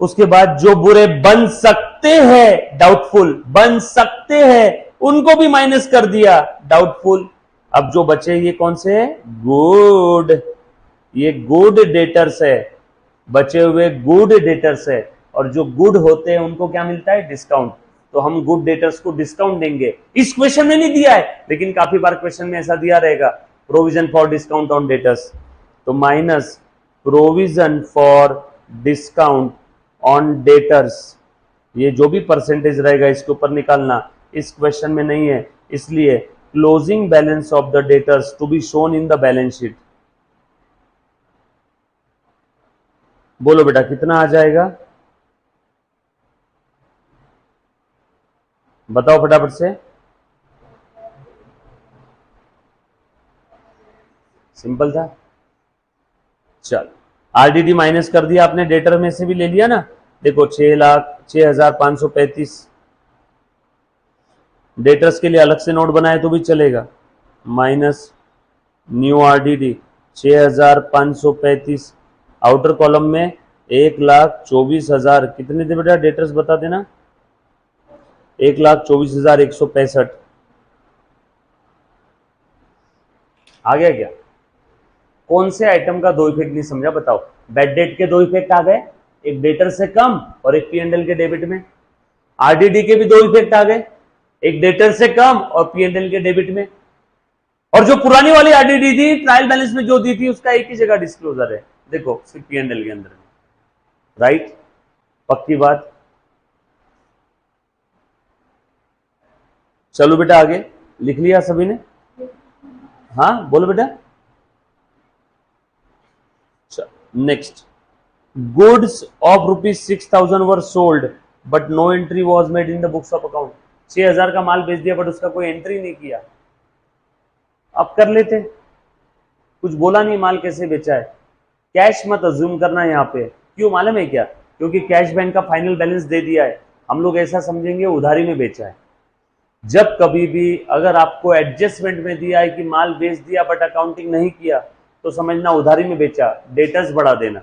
उसके बाद जो बुरे बन सकते हैं, डाउटफुल, बन सकते हैं, उनको भी माइनस कर दिया, डाउटफुल। अब जो बचे ये कौन से? गुड। ये गुड डेटर्स है, बचे हुए गुड डेटर्स है, और जो गुड होते हैं उनको क्या मिलता है? डिस्काउंट। तो हम गुड डेटर्स को डिस्काउंट देंगे। इस क्वेश्चन में नहीं दिया है, लेकिन काफी बार क्वेश्चन में ऐसा दिया रहेगा, provision for discount on debtors. तो minus provision for discount on debtors, ये जो भी परसेंटेज रहेगा इसके ऊपर निकालना। इस क्वेश्चन में नहीं है, इसलिए closing balance of the debtors to be shown in the balance sheet. बोलो बेटा कितना आ जाएगा, बताओ फटाफट से। सिंपल था। चल, आरडीडी माइनस कर दिया आपने, डेटर में से भी ले लिया ना। देखो 6,06,535, डेटर्स के लिए अलग से नोट बनाए तो भी चलेगा, minus new RDD 6,535, outer column में 1,24,000, कितने थे बेटा डेटर्स बता देना, 1,24,165। आ गया क्या? कौन से आइटम का दो इफेक्ट नहीं समझा बताओ? बैड डेट के दो इफेक्ट आ गए, एक डेटर से कम और एक पीएनएल के डेबिट में। आरडीडी के भी दो इफेक्ट आ गए, एक डेटर से कम और पीएनएल के डेबिट में। और जो पुरानी वाली आरडीडी थी ट्रायल बैलेंस में जो दी थी उसका एक ही जगह डिस्क्लोजर है, देखो सिर्फ पीएनएल के अंदर में। राइट, पक्की बात। चलो बेटा आगे, लिख लिया सभी ने? हाँ बोलो बेटा। Next, goods of ₹6,000 were sold but no entry was made in the books of account. 6,000 का माल बेच दिया बट उसका कोई एंट्री नहीं किया। अब कर लेते, कुछ बोला नहीं माल कैसे बेचा है। कैश मत अज्यूम करना यहाँ पे, क्यों मालूम है क्या? क्योंकि कैश बैंक का फाइनल बैलेंस दे दिया है, हम लोग ऐसा समझेंगे उधारी में बेचा है। जब कभी भी अगर आपको एडजस्टमेंट में दिया है कि माल बेच दिया बट अकाउंटिंग नहीं किया, तो समझना उधारी में बेचा, डेटर्स बढ़ा देना।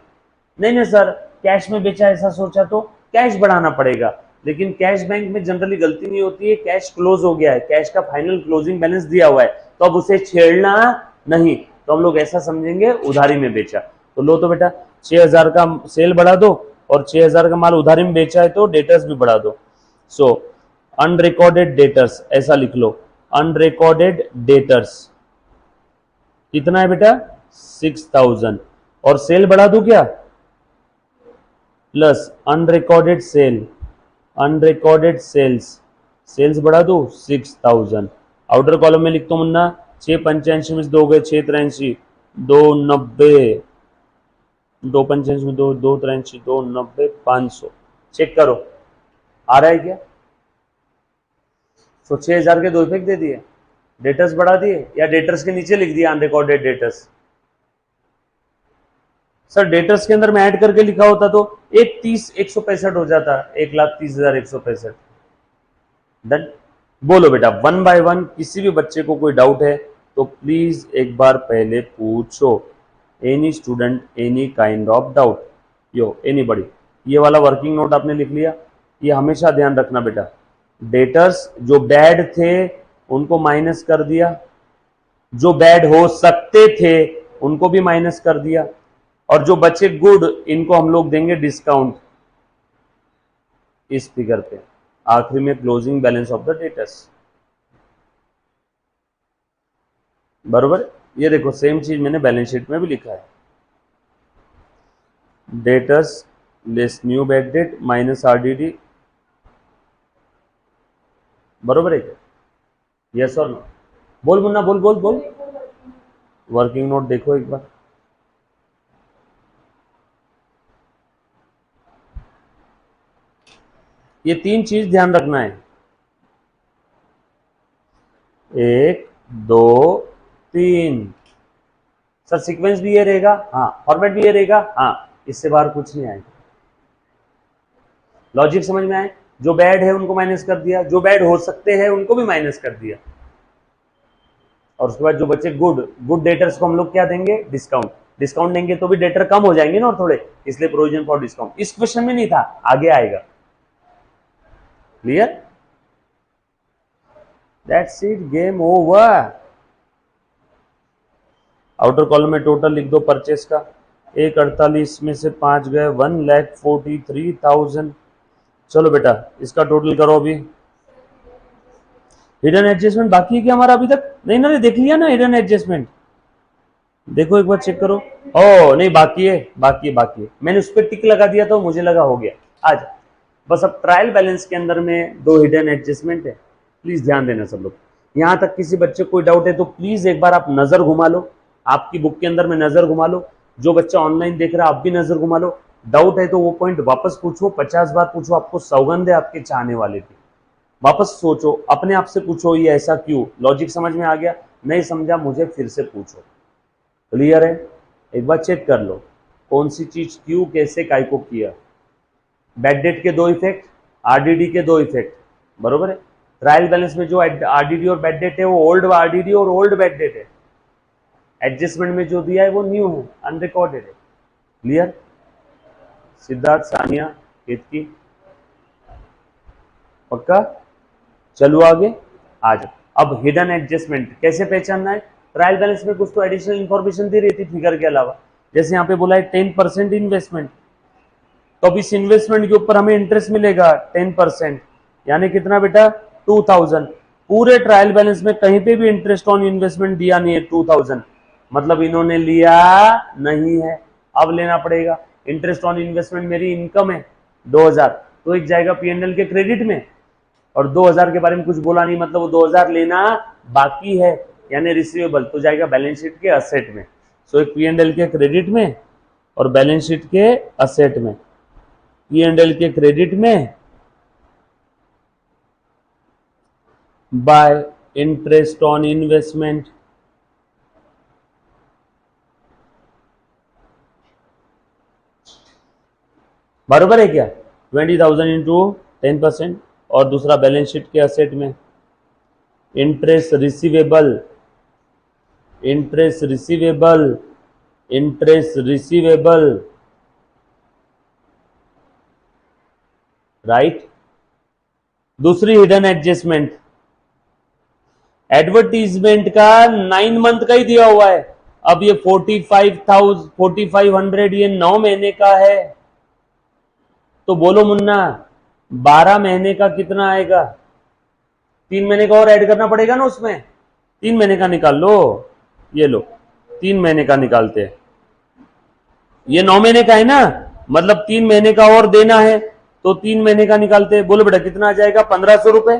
नहीं सर कैश में बेचा ऐसा सोचा तो कैश बढ़ाना पड़ेगा, लेकिन कैश बैंक में जनरली गलती नहीं होती है, कैश क्लोज हो गया है, कैश का फाइनल क्लोजिंग बैलेंस दिया हुआ है, तो अब उसे छेड़ना नहीं, तो हम लोग ऐसा समझेंगे उधारी में बेचा। तो लो तो बेटा 6,000 का सेल बढ़ा दो और 6,000 का माल उधारी में बेचा है तो डेटर्स भी बढ़ा दो। सो अनरिकॉर्डेड डेटर्स ऐसा लिख लो, अनरिकॉर्डेड डेटर्स कितना है बेटा 6,000, और सेल बढ़ा दू क्या, plus unrecorded sale, unrecorded sales, sales बढ़ा दो 6,000। आउटर कॉलम में लिखता हूं मुन्ना, 6,85 में 2 गए 6,83, 290, 2,85 में 2,83, 290, 500। चेक करो आ रहा है क्या? तो 6,000 के दो इफेक्ट दे दिए, डेटर्स बढ़ा दिए या डेटर्स के नीचे लिख दिया अनरिकॉर्डेड डेटर्स। सर डेटर्स के अंदर में ऐड करके लिखा होता तो 1,30,165 हो जाता, 1,30,165। डन। बोलो बेटा वन बाय वन, किसी भी बच्चे को कोई डाउट है तो प्लीज एक बार पहले पूछो। Any student any kind of doubt, yo anybody. ये वाला वर्किंग नोट आपने लिख लिया, ये हमेशा ध्यान रखना बेटा। डेटर्स जो बैड थे उनको माइनस कर दिया, जो बैड हो सकते थे उनको भी माइनस कर दिया, और जो बचे गुड इनको हम लोग देंगे डिस्काउंट इस फिगर पे। आखिरी में closing balance of the debtors, बरोबर। ये देखो सेम चीज मैंने बैलेंस शीट में भी लिखा है, debtors less new bad debt minus RDD, बरोबर है क्या? यस और नो? बोल मुन्ना बोल बोल बोल। वर्किंग नोट देखो एक बार, ये तीन चीज ध्यान रखना है, 1 2 3। सर सीक्वेंस भी ये रहेगा, हाँ फॉर्मेट भी ये रहेगा, हाँ इससे बाहर कुछ नहीं आएगा। लॉजिक समझ में आए? जो बैड है उनको माइनस कर दिया, जो बैड हो सकते हैं उनको भी माइनस कर दिया, और उसके बाद जो बच्चे गुड, गुड डेटर्स को हम लोग क्या देंगे, डिस्काउंट। डिस्काउंट देंगे तो भी डेटर कम हो जाएंगे ना और थोड़े, इसलिए प्रोविजन फॉर डिस्काउंट। इस क्वेश्चन में नहीं था, आगे आएगा। Clear? That's it, game over. Outer column में टोटल लिख दो परचेस का, 148 में से 5 गए, 1,43,000। चलो बेटा इसका टोटल करो अभी। हिडन एडजस्टमेंट बाकी है क्या हमारा अभी तक? नहीं ना, देख लिया ना हिडन एडजस्टमेंट, देखो एक बार चेक करो। ओ नहीं बाकी है, बाकी है, मैंने उस पर टिक लगा दिया तो मुझे लगा हो गया। आज बस अब ट्रायल बैलेंस के अंदर में 2 हिडन एडजस्टमेंट है, प्लीज ध्यान देना सब लोग। यहां तक किसी बच्चे को कोई डाउट है तो प्लीज एक बार आप नजर घुमा लो, आपकी बुक के अंदर में नजर घुमा लो, जो बच्चा ऑनलाइन देख रहा है आप भी नजर घुमा लो। डाउट है तो वो पॉइंट वापस पूछो, 50 बार पूछो, आपको सौगंध है आपके चाहने वाले की। वापस सोचो, अपने आप से पूछो ये ऐसा क्यों, लॉजिक समझ में आ गया, नहीं समझा मुझे फिर से पूछो। क्लियर है? एक बार चेक कर लो कौन सी चीज क्यों कैसे काय को किया। बैड डेट के 2 इफेक्ट, आरडीडी के 2 इफेक्ट, बरोबर है। ट्रायल बैलेंस में जो आरडीडी और बैड डेट है वो ओल्ड आरडीडी और ओल्ड बैड डेट है। एडजस्टमेंट में जो दिया है वो न्यू है, अनरिकॉर्डेड है। क्लियर? सिद्धार्थ, सानिया, केतकी, पक्का? चलो आगे। आज अब हिडन एडजस्टमेंट कैसे पहचानना है? ट्रायल बैलेंस में कुछ तो एडिशनल इंफॉर्मेशन दी रहती फिगर के अलावा, जैसे यहाँ पे बोला है 10% इन्वेस्टमेंट, तो अब इस इन्वेस्टमेंट के ऊपर हमें इंटरेस्ट मिलेगा 10%, यानी कितना बेटा? 2000। पूरे ट्रायल बैलेंस में कहीं पे भी इंटरेस्ट ऑन इन्वेस्टमेंट दिया नहीं है 2000, मतलब इन्होंने लिया नहीं है, अब लेना पड़ेगा। इंटरेस्ट ऑन इन्वेस्टमेंट मेरी इनकम है 2000, तो एक जाएगा पीएनएल के क्रेडिट में, और 2000 के बारे में कुछ बोला नहीं, मतलब वो 2000 लेना बाकी है, यानी रिसीवेबल, तो जाएगा बैलेंस शीट के असेट में। सो एक पीएनएल के क्रेडिट में और बैलेंस शीट के असेट में। पीएनएल के क्रेडिट में बाय इंटरेस्ट ऑन इन्वेस्टमेंट, बराबर है क्या? 20,000 इंटू 10%, और दूसरा बैलेंस शीट के असेट में interest receivable, interest receivable, interest receivable, right. दूसरी हिडन एडजस्टमेंट, एडवर्टीजमेंट का 9 मंथ का ही दिया हुआ है। अब ये 4500 ये 9 महीने का है, तो बोलो मुन्ना 12 महीने का कितना आएगा? 3 महीने का और ऐड करना पड़ेगा ना उसमें, 3 महीने का निकाल लो, ये लो 3 महीने का निकालते हैं, ये 9 महीने का है ना, मतलब 3 महीने का और देना है, तो 3 महीने का निकालते हैं। बोलो बेटा कितना आ जाएगा? 1500 रुपए।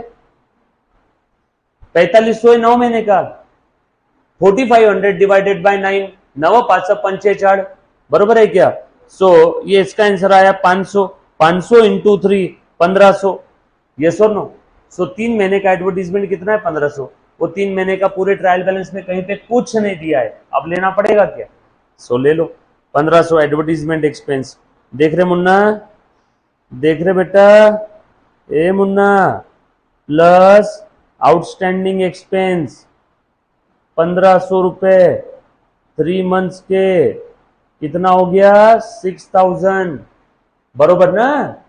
4500 9 महीने का, 4500 डिवाइडेड बाय 9, 9 5 4, बरोबर है क्या? सो ये इसका आंसर आया 500, 500 इंटू 3 1500, यस और नो? सो 3 महीने का एडवर्टीजमेंट कितना है? 1500। वो 3 महीने का पूरे ट्रायल बैलेंस में कहीं पे कुछ नहीं दिया है, अब लेना पड़ेगा क्या? सो ले लो 1500 एडवर्टीजमेंट एक्सपेंस। देख रहे मुन्ना, देख रहे बेटा, ए मुन्ना, प्लस आउटस्टैंडिंग एक्सपेंस 1500 रुपए 3 मंथ्स के, कितना हो गया? 6000, बरोबर ना?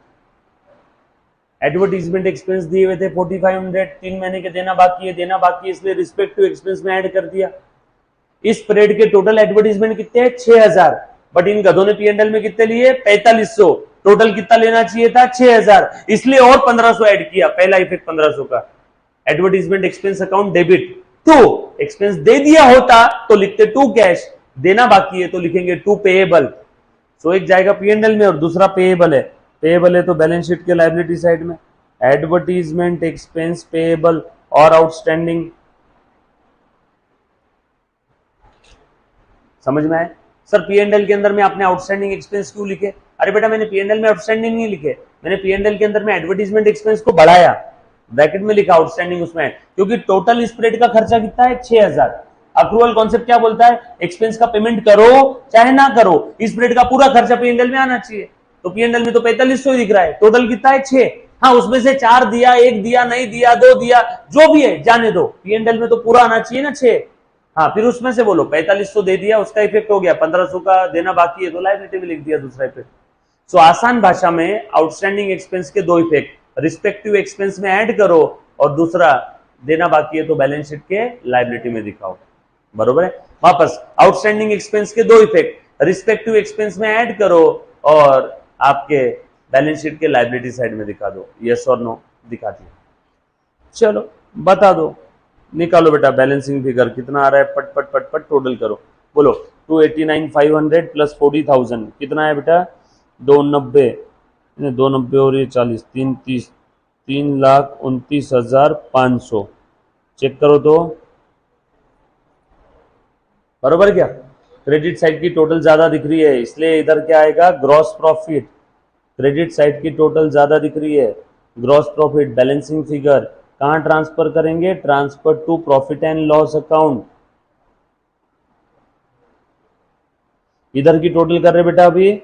एडवर्टीजमेंट एक्सपेंस दिए हुए थे 4500, 3 महीने के देना बाकी है, देना बाकी है, इसलिए रिस्पेक्टिव एक्सपेंस में ऐड कर दिया। इस पीरियड के टोटल एडवर्टीजमेंट कितने हैं? 6000, बट इन गधों ने पीएनएल में कितने लिए? 4500, टोटल कितना लेना चाहिए था? 6000, इसलिए और 1500 ऐड किया। पहला इफेक्ट 1500 का, advertisement expense account debit to, expense दे दिया होता तो लिखते टू कैश, देना बाकी है तो लिखेंगे टू पेएबल। सो एक जाएगा पीएनएल में और दूसरा पेएबल है, पेएबल है तो बैलेंस शीट के लायबिलिटी साइड में। एडवर्टीजमेंट एक्सपेंस पेएबल और आउटस्टैंडिंग, समझ में आए? सर पीएनएल के अंदर में आपने आउटस्टैंडिंग एक्सपेंस क्यों लिखे? अरे बेटा मैंने पीएनएल में आउटस्टैंडिंग नहीं लिखे, मैंने पीएनएल के अंदर में एडवर्टीजमेंट एक्सपेंस को बढ़ाया, ब्रैकेट में लिखा आउटस्टैंडिंग उसमें, क्योंकि टोटल इस पीरियड का खर्चा कितना है? 6000। अक्रूवल कॉन्सेप्ट क्या बोलता है? एक्सपेंस का पेमेंट करो चाहे ना करो, इस पीरियड का पूरा खर्चा पीएनएल में आना चाहिए। तो पीएनएल में तो 4500 ही दिख रहा है, टोटल कितना है? 6। हाँ उसमें से 4 दिया, 1 दिया, नहीं दिया, 2 दिया, जो भी है जाने दो, पीएनएल में तो पूरा आना चाहिए ना 6। हाँ फिर उसमें से बोलो 4500 दे दिया, उसका इफेक्ट हो गया, 1500 का देना बाकी है तो लायबिलिटी में लिख दिया दूसरा इफेक्ट। सो आसान भाषा में आउटस्टैंडिंग एक्सपेंस के 2 इफेक्ट, रिस्पेक्टिव एक्सपेंस में ऐड करो और दूसरा देना बाकी है तो बैलेंस शीट के लायबिलिटी में दिखाओ। बरोबर है। वापस आउटस्टैंडिंग एक्सपेंस के दो इफेक्ट, रिस्पेक्टिव एक्सपेंस में ऐड करो और आपके बैलेंस शीट के लायबिलिटी साइड में दिखा दो, यस और नो दिखा दिया। चलो बता दो, निकालो बेटा बैलेंसिंग फिगर कितना आ रहा है, पट पट पट पट टोटल करो, बोलो 289,500 प्लस 40,000 कितना है बेटा, 290, 290 और ये 40, 330, 3,29,500, चेक करो तो बरोबर क्या। क्रेडिट साइड की टोटल ज्यादा दिख रही है इसलिए इधर क्या आएगा, ग्रॉस प्रॉफिट। क्रेडिट साइड की टोटल ज्यादा दिख रही है, ग्रॉस प्रॉफिट बैलेंसिंग फिगर कहां ट्रांसफर करेंगे, transfer to profit and loss account. इधर की टोटल कर रहे बेटा अभी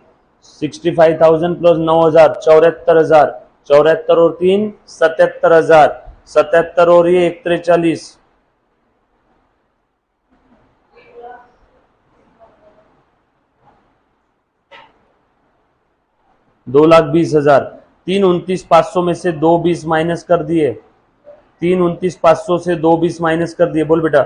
65,000 प्लस 9,000, 74,000, 74 और 3 77,000, 77 और ये 143, 2,20,000। 3,29,500 में से 2,20 माइनस कर दिए, 3,29,500 से 2,20 माइनस कर दिए, बोल बेटा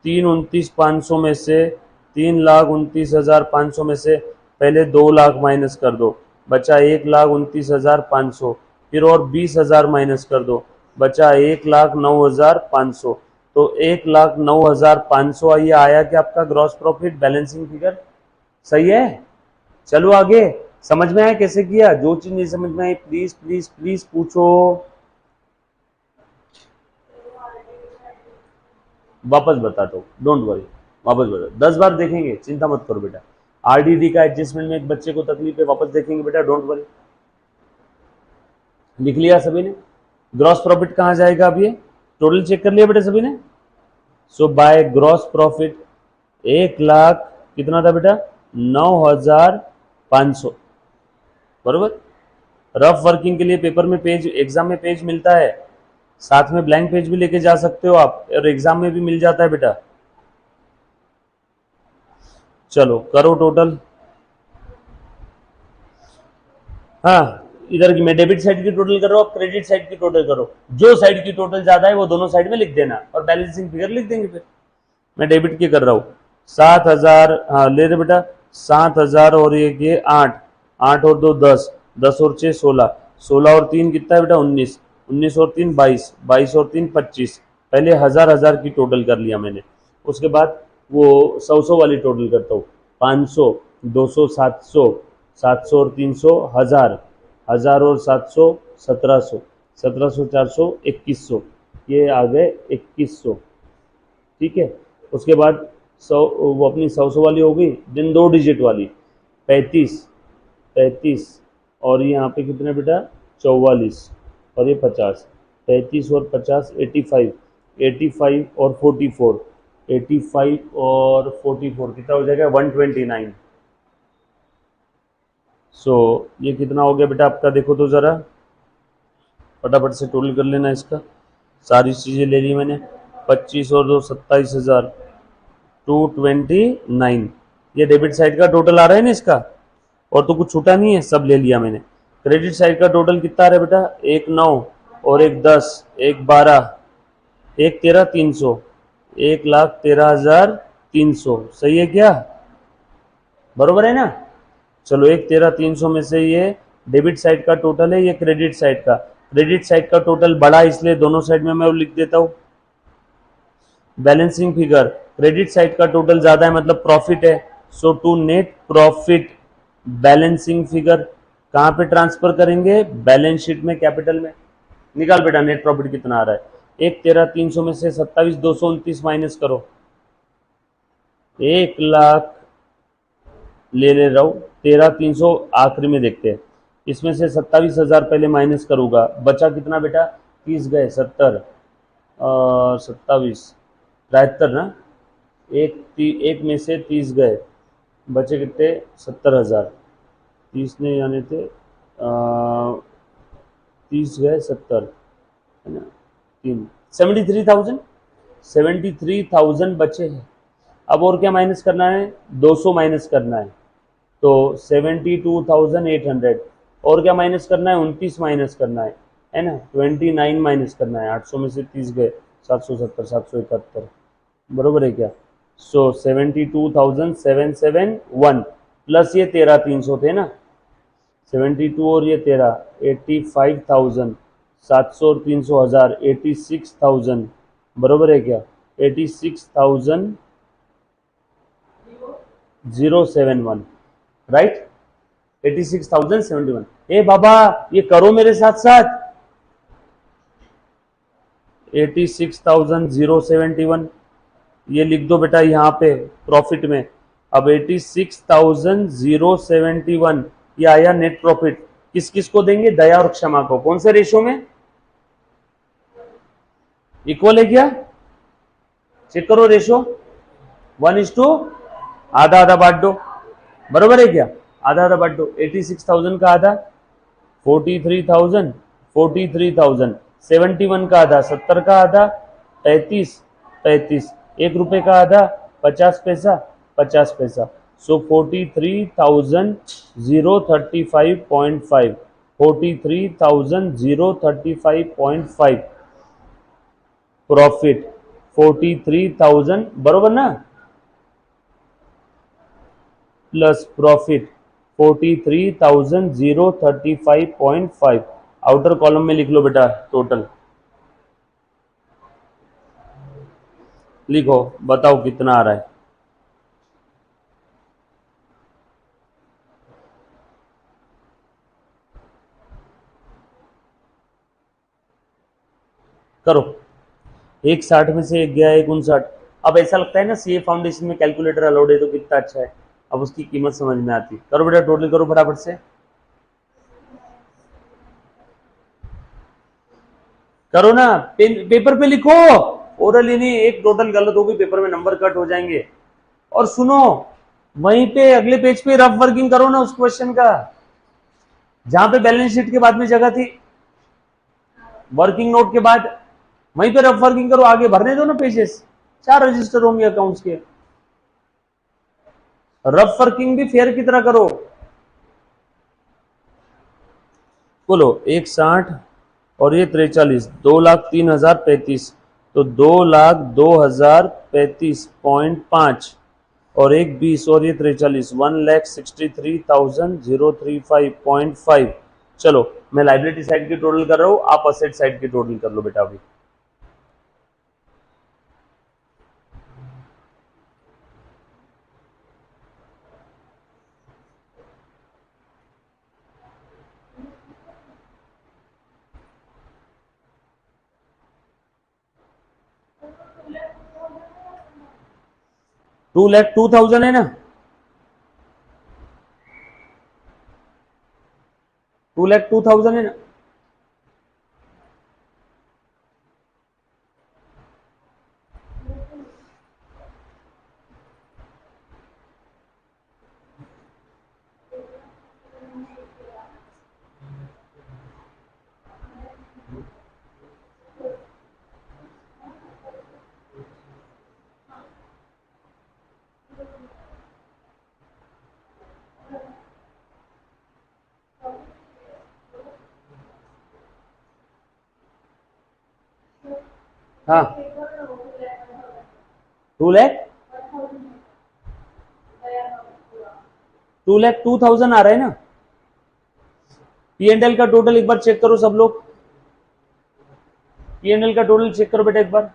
3,29,500 में से 3,29,500 में से पहले 2 लाख माइनस कर दो, बचा 1,29,500, फिर और 20,000 माइनस कर दो, बचा 1,09,500। तो 1,09,500 ये आया कि आपका ग्रॉस प्रॉफिट बैलेंसिंग फिगर, सही है। चलो आगे, समझ में आया कैसे किया, जो चीज नहीं समझ में आई प्लीज प्लीज प्लीज पूछो। वापस बताता हूँ, डोंट वरी, वापस बता, 10 बार देखेंगे, चिंता मत करो बेटा। आरडीडी का एडजस्टमेंट में एक बच्चे को तकलीफ है, वापस देखेंगे बेटा, डोंट वरी। लिख लिया सभी ने, ग्रॉस प्रॉफिट कहां जाएगा, अब ये टोटल चेक कर लिया बेटा सभी ने। सो बाय ग्रॉस प्रॉफिट 1,00,000 कितना था बेटा, 9,500, बरोबर। रफ वर्किंग के लिए पेपर में पेज, एग्जाम में पेज मिलता है, साथ में ब्लैंक पेज भी लेके जा सकते हो आप, और एग्जाम में भी मिल जाता है बेटा। चलो करो टोटल। हाँ, इधर की मैं डेबिट साइड की टोटल कर रहा हूँ, आप क्रेडिट साइड की टोटल करो, जो साइड की टोटल ज्यादा है वो दोनों साइड में लिख देना और बैलेंसिंग फिगर लिख देंगे। फिर मैं डेबिट की कर रहा हूँ 7,000, हाँ ले रहे बेटा 7,000 और ये 8, 8 और 2 10, 10 और 6 16, 16 और 3 कितना है बेटा 19, 19 और 3 22, 22 और 3 25। पहले हजार की टोटल कर लिया मैंने, उसके बाद वो 100 वाली टोटल करता हूँ, 500, 200, 700, 700 और 300, 1000, 1000 और 700, 1700, 1700, 400, 2100, ये आ गए 2100, ठीक है। उसके बाद 100, वो अपनी 100 वाली हो गई, दिन 2 डिजिट वाली 35, 35 और यहाँ पे कितने बेटा 44 और ये 50, 35 और 50 85, 85 और 44, 85 और 44 कितना हो जाएगा 129। सो ये कितना हो गया बेटा आपका, देखो तो ज़रा फटाफट से टोटल कर लेना इसका, सारी चीज़ें ले ली मैंने, 25 और 2 27,000, 229। ये डेबिट साइड का टोटल आ रहा है ना इसका, और तो कुछ छूटा नहीं है, सब ले लिया मैंने। क्रेडिट साइड का टोटल कितना आ रहा है बेटा, 1,9 और 1,10, 1,12, 1,13,300, 1,13,300, सही है क्या, बरोबर है ना। चलो 1,13,300 में से ये डेबिट साइड का टोटल है, ये क्रेडिट साइड का, क्रेडिट साइड का टोटल बड़ा इसलिए दोनों साइड में मैं लिख देता हूं। बैलेंसिंग फिगर, क्रेडिट साइड का टोटल ज्यादा है मतलब प्रॉफिट है, so to net profit balancing figure कहां पे ट्रांसफर करेंगे, बैलेंस शीट में, कैपिटल में। निकाल बेटा नेट प्रॉफिट कितना आ रहा है, 1,13,300 में से 27,229 माइनस करो, 1,00,000 ले रहा हूँ, 13,300 आखिरी में देखते हैं, इसमें से 27,000 पहले माइनस करूंगा, बचा कितना बेटा 30 गए 70 और 27 73 ना, एक में से 30 गए, बचे कितने 70,000, 30 ने यानी थे 30 गए 70 है ना, 3 73,000, 73,000 बचे हैं। अब और क्या माइनस करना है, 200 माइनस करना है, तो 72,800, और क्या माइनस करना है 29 माइनस करना है ना, 29 माइनस करना है, 800 में से 30 गए 770, 771, बरोबर है क्या, सो 72,771 प्लस ये 13,300 थे ना, 72 और ये 13, 85,700 और 300 हजार, 86,000 बरोबर है क्या? 86,071 राइट, 86,071। ए बाबा ये करो मेरे साथ साथ, 86,071 ये लिख दो बेटा यहाँ पे प्रॉफिट में। अब 86,071 ये आया नेट प्रॉफिट। किस किस को देंगे? दया और क्षमा को। कौन से रेशो में? इक्वल है क्या? चेक करो रेशो, 1:, आधा आधा बांट दो, बरोबर है क्या? आधा आधा बांट दो, 86,000 का आधा 43,000, 43,000, 71 का आधा 70 का आधा 35, 35, 1 रुपए का आधा 50 पैसा, 50 पैसा। सो 43,035.5, 43,035.5 प्रॉफिट, 43,000 बरोबर ना, प्लस प्रॉफिट 43,035.5। आउटर कॉलम में लिख लो बेटा टोटल, लिखो बताओ कितना आ रहा है। करो, 160 में से एक गया 159। अब ऐसा लगता है ना सीए फाउंडेशन में कैलकुलेटर अलाउड है तो कितना अच्छा है, अब उसकी कीमत समझ में आती। करो बेटा टोटल करो फटाफट से, करो ना, पेपर पे लिखो, ओरली नहीं, एक टोटल गलत होगी पेपर में नंबर कट हो जाएंगे। और सुनो, वहीं पे अगले पेज पे रफ वर्किंग करो ना उस क्वेश्चन का, जहां पे बैलेंस शीट के बाद में जगह थी, वर्किंग नोट के बाद वहीं पे रफ वर्किंग करो, आगे भरने दो ना पेजेस, 4 रजिस्टर होंगे अकाउंट्स के। रफ वर्किंग भी फेयर की तरह करो। बोलो 160 और ये 43, 2,03,035, तो 2,02,035.5 और एक 20 और ये 43, 1,63,035.5। चलो मैं लाइबिलिटी साइड की टोटल कर रहा हूं, आप असेट साइड की टोटल कर लो बेटा अभी। टू लैख 2,000 है ना, 2,02,000 है ना। हाँ 2,00,000, 2,02,000 आ रहा है ना। पी एंड एल का टोटल एक बार चेक करो सब लोग, पी एंड एल का टोटल चेक करो बेटा एक बार।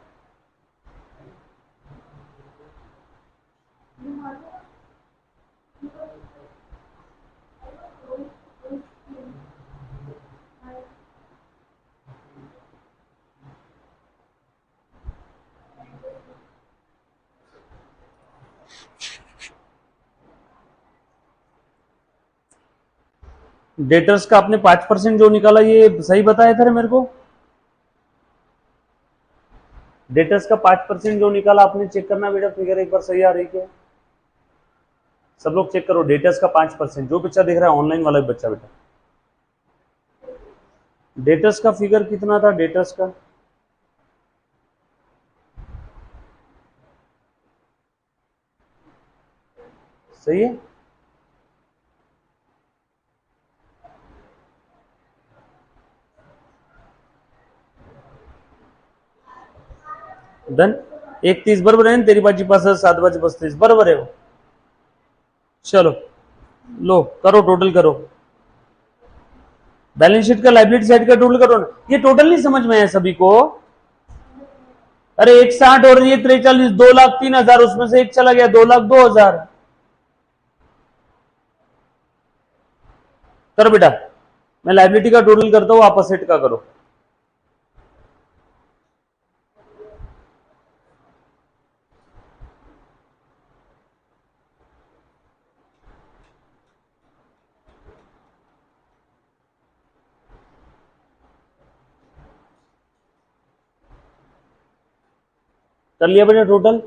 डेटर्स का आपने 5% जो निकाला ये सही बताया था मेरे को, डेटर्स का 5% जो निकाला आपने, चेक करना बेटा फिगर एक बार सही आ रही क्या। सब लोग चेक करो, डेटर्स का 5%, जो बच्चा देख रहा है ऑनलाइन वाला भी बच्चा बेटा, डेटर्स का फिगर कितना था डेटर्स का? सही है, डन। 31 बरोबर आहे ना, तेरी 5 65 7 5 35 बरोबर है वो। चलो लो करो, टोटल करो, बैलेंस शीट का लाइबिलिटी साइड का टोटल करो ना। ये टोटल नहीं समझ में आया सभी को? अरे 160 और ये 43, 2,03,000, उसमें से एक चला गया 2,02,000। करो बेटा, मैं लाइबिलिटी का टोटल करता हूं, आप असेट का करो। कर लिया बेटा टोटल?